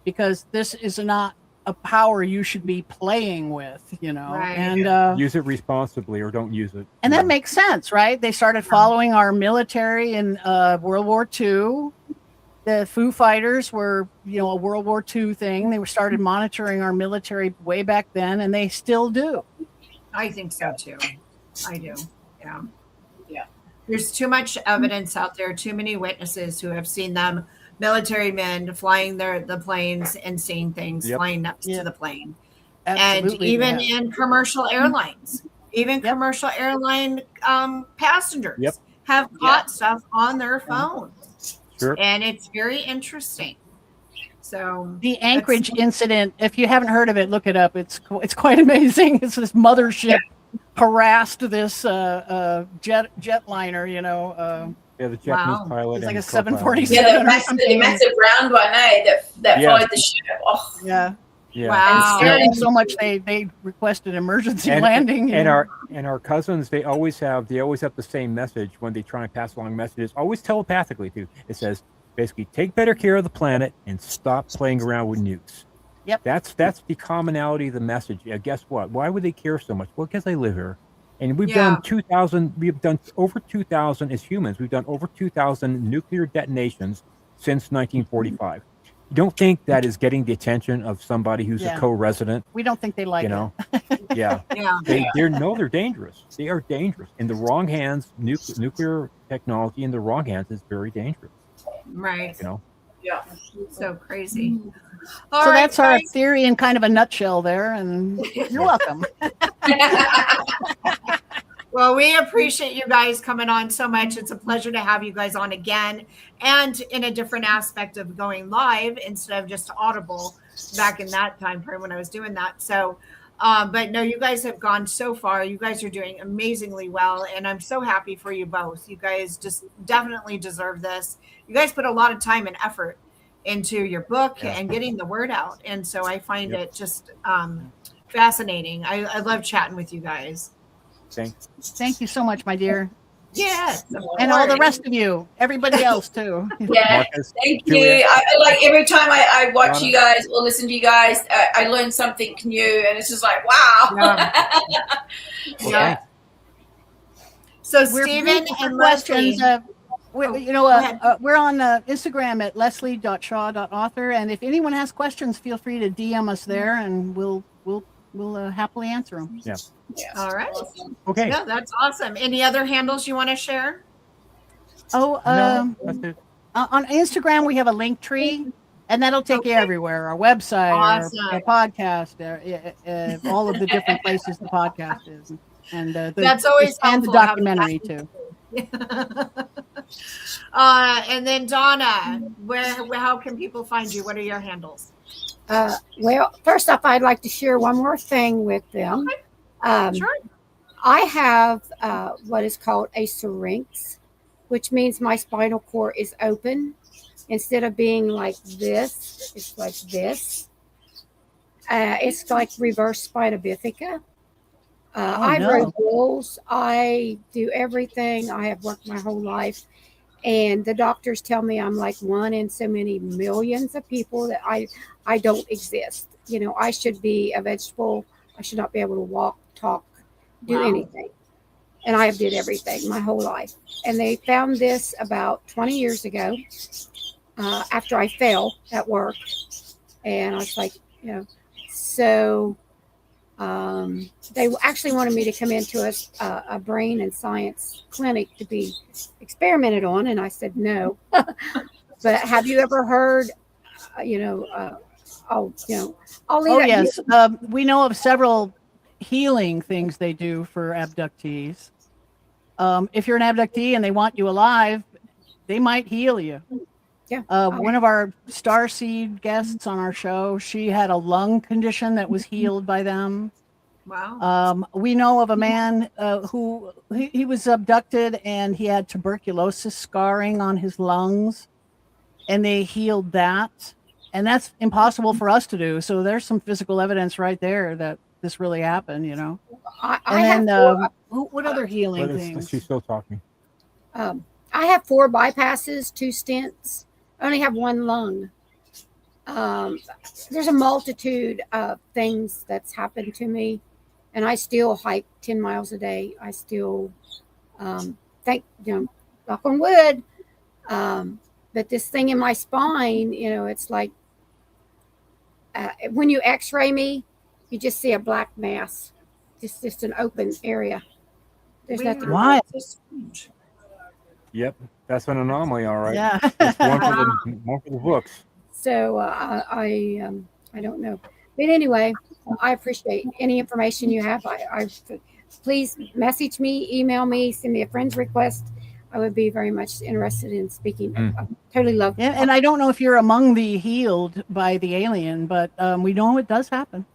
because this is not a power you should be playing with, Right. and Use it responsibly or don't use it. and that makes sense, right? They started following our military in World War II. The Foo Fighters were, a World War II thing. They started monitoring our military way back then, and they still do. I think so too. I do. Yeah. Yeah. There's too much evidence out there, too many witnesses who have seen them, military men flying the planes and seeing things flying next to the plane. Absolutely, and even in commercial airlines, commercial airline passengers have caught stuff on their phones. Sure. And it's very interesting. So the Anchorage incident, if you haven't heard of it, look it up. It's quite amazing. It's this mothership harassed this jetliner, the Japanese pilot. It's like and a co-pilot. 747. Yeah, the massive round one, that followed the ship. Oh. Yeah. Yeah. Wow. And so much they requested emergency landing. And our cousins, they always have the same message when they try and pass along messages, always telepathically too. It says basically, take better care of the planet and stop playing around with nukes. Yep. That's the commonality of the message. Yeah, guess what? Why would they care so much? Well, because they live here. And we've done over 2,000 as humans. We've done over 2,000 nuclear detonations since 1945. You don't think that is getting the attention of somebody who's a co-resident? We don't think they like it. Yeah. They're dangerous. They are dangerous. In the wrong hands, nuclear technology in the wrong hands is very dangerous. Right. Yeah. So crazy. So that's our theory in kind of a nutshell there, and you're welcome. Well, we appreciate you guys coming on so much. It's a pleasure to have you guys on again, and in a different aspect of going live instead of just audible back in that time frame when I was doing that. So, but no, you guys have gone so far. You guys are doing amazingly well, and I'm so happy for you both. You guys just definitely deserve this. You guys put a lot of time and effort into your book and getting the word out. And so I find it just fascinating. I love chatting with you guys. Thanks. Thank you so much, my dear. Yes. And all the rest of you, everybody else too. Yeah. Marcus, Thank Julia. you. I like every time I watch you guys or listen to you guys, I learn something new, and it's just like, wow. Yeah. So Stephen and Leslie. We're on Instagram at leslie.shaw.author, and if anyone has questions, feel free to DM us there, and we'll happily answer them. Yeah. All right. Okay. Yeah, that's awesome. Any other handles you want to share? No, that's it. On Instagram, we have a link tree, and that'll take you everywhere. Our website, our podcast, all of the different places the podcast is, and that's always and the helpful documentary too. And then Donna, how can people find you? What are your handles? Well, first off, I'd like to share one more thing with them. Sure. I have what is called a syrinx, which means my spinal cord is open. Instead of being like this, it's like this. It's like reverse spina bifida. I wrote wills. I do everything. I have worked my whole life. And the doctors tell me I'm like one in so many millions of people that I don't exist. You know, I should be a vegetable. I should not be able to walk, talk, do anything. And I did everything my whole life. And they found this about 20 years ago after I fell at work. And I was like, you know, so they actually wanted me to come into a brain and science clinic to be experimented on. And I said, no. But have you ever heard, I'll leave that. Yes. We know of several healing things they do for abductees. If you're an abductee and they want you alive, they might heal you. Yeah. One of our starseed guests on our show, she had a lung condition that was healed by them. Wow. We know of a man who he was abducted and he had tuberculosis scarring on his lungs, and they healed that. And that's impossible for us to do. So there's some physical evidence right there that what other healing things? She's still talking. I have 4 bypasses, 2 stents. I only have 1 lung. There's a multitude of things that's happened to me, and I still hike 10 miles a day. I still knock on wood. But this thing in my spine, it's like when you X-ray me, you just see a black mass, just an open area. There's nothing. Why? Yep, that's an anomaly, all right. Yeah. It's one for the books. So I don't know, but anyway, I appreciate any information you have. I please message me, email me, send me a friend's request. I would be very much interested in speaking. I totally love. Yeah, and I don't know if you're among the healed by the alien, but we know it does happen.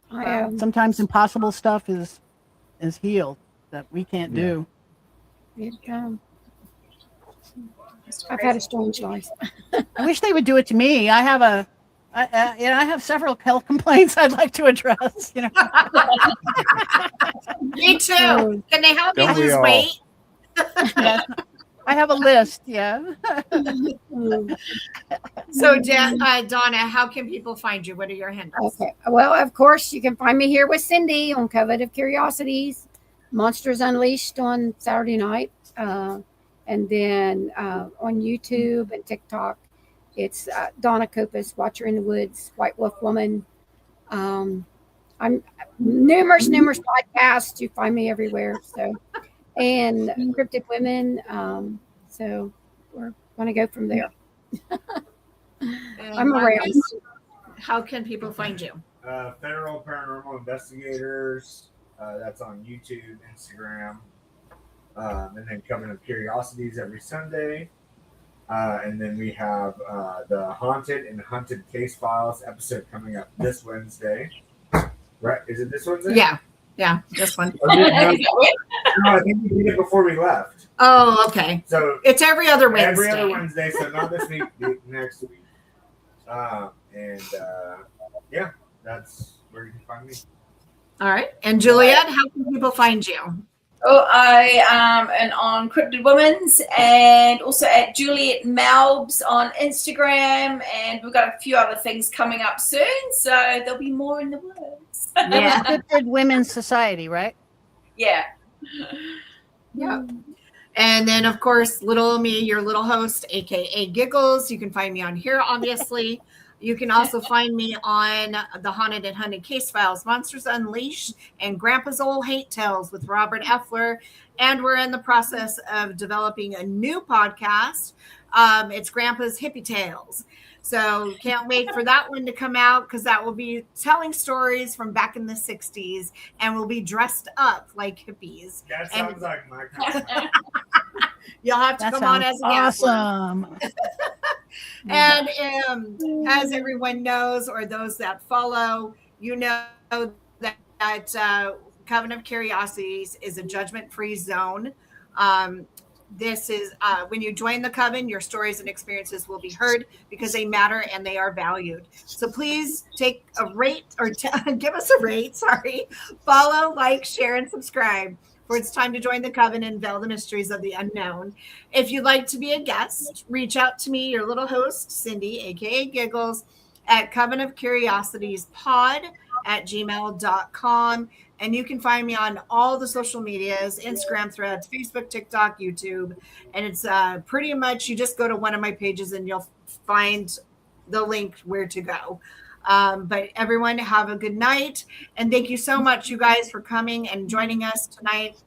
Yeah. Sometimes impossible stuff is healed that we can't do. I've had a strange life. I wish they would do it to me. I have several health complaints I'd like to address. Me too. Can they help me Don't we lose all? weight? Yeah. I have a list. Yeah. So, Donna, how can people find you? What are your handles? Okay. Well, of course, you can find me here with Cindy on Coven of Curiosities, Monsters Unleashed on Saturday night. And then on YouTube and TikTok, it's Donna Copus, Watcher in the Woods, White Wolf Woman. I'm numerous podcasts. You find me everywhere. So, and Cryptid Women. So we're going to go from there. I'm around. How can people find you? Federal Paranormal Investigators. That's on YouTube, Instagram. And then Coven of Curiosities every Sunday. And then we have the Haunted and Hunted Case Files episode coming up this Wednesday. Right? Is it this Wednesday? Yeah, this one. No, I think we did it before we left. Oh, okay. So it's every other Wednesday. Every other Wednesday, so not this week, next week. Yeah, that's where you can find me. All right. And Juliet, how can people find you? Oh, I am on Cryptid Women's and also at Juliet Malbs on Instagram, and we've got a few other things coming up soon, so there'll be more in the works. Yeah, Cryptid Women's Society, right? Yeah. Yeah. And then, of course, little me, your little host, aka Giggles. You can find me on here, obviously. You can also find me on the Haunted and Hunted Case Files, Monsters Unleashed, and Grandpa's Old Hate Tales with Robert Effler. And we're in the process of developing a new podcast. It's Grandpa's Hippie Tales. So can't wait for that one to come out, because that will be telling stories from back in the 60s, and we'll be dressed up like hippies. That sounds like my kind of You'll have to That come on sounds as a guest. awesome. And as everyone knows, or those that follow, you know that Coven of Curiosities is a judgment-free zone. This is when you join the Coven, your stories and experiences will be heard because they matter and they are valued. So please take a rate or give us a rate. Sorry, follow, like, share, and subscribe. For it's time to join the Coven and unveil the mysteries of the unknown. If you'd like to be a guest, reach out to me, your little host, Cindy, aka Giggles, at covenofcuriositiespod@gmail.com. And you can find me on all the social medias, Instagram, Threads, Facebook, TikTok, YouTube. And it's pretty much, you just go to one of my pages and you'll find the link where to go. But everyone have a good night. And thank you so much, you guys, for coming and joining us tonight.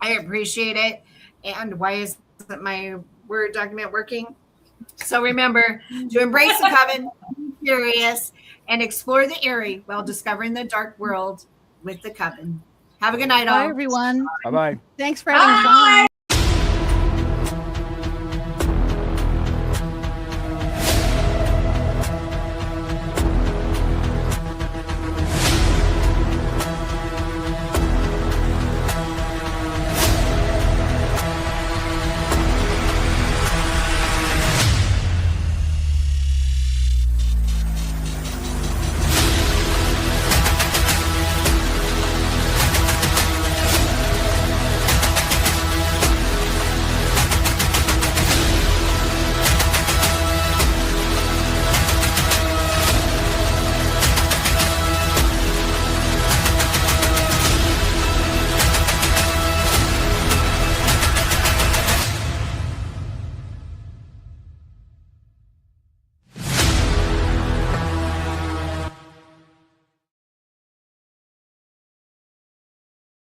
I appreciate it. And why isn't my Word document working? So remember to embrace the Coven, be curious, and explore the eerie while discovering the dark world with the Coven. Have a good night, all. Bye, everyone. Bye-bye. Thanks for having fun.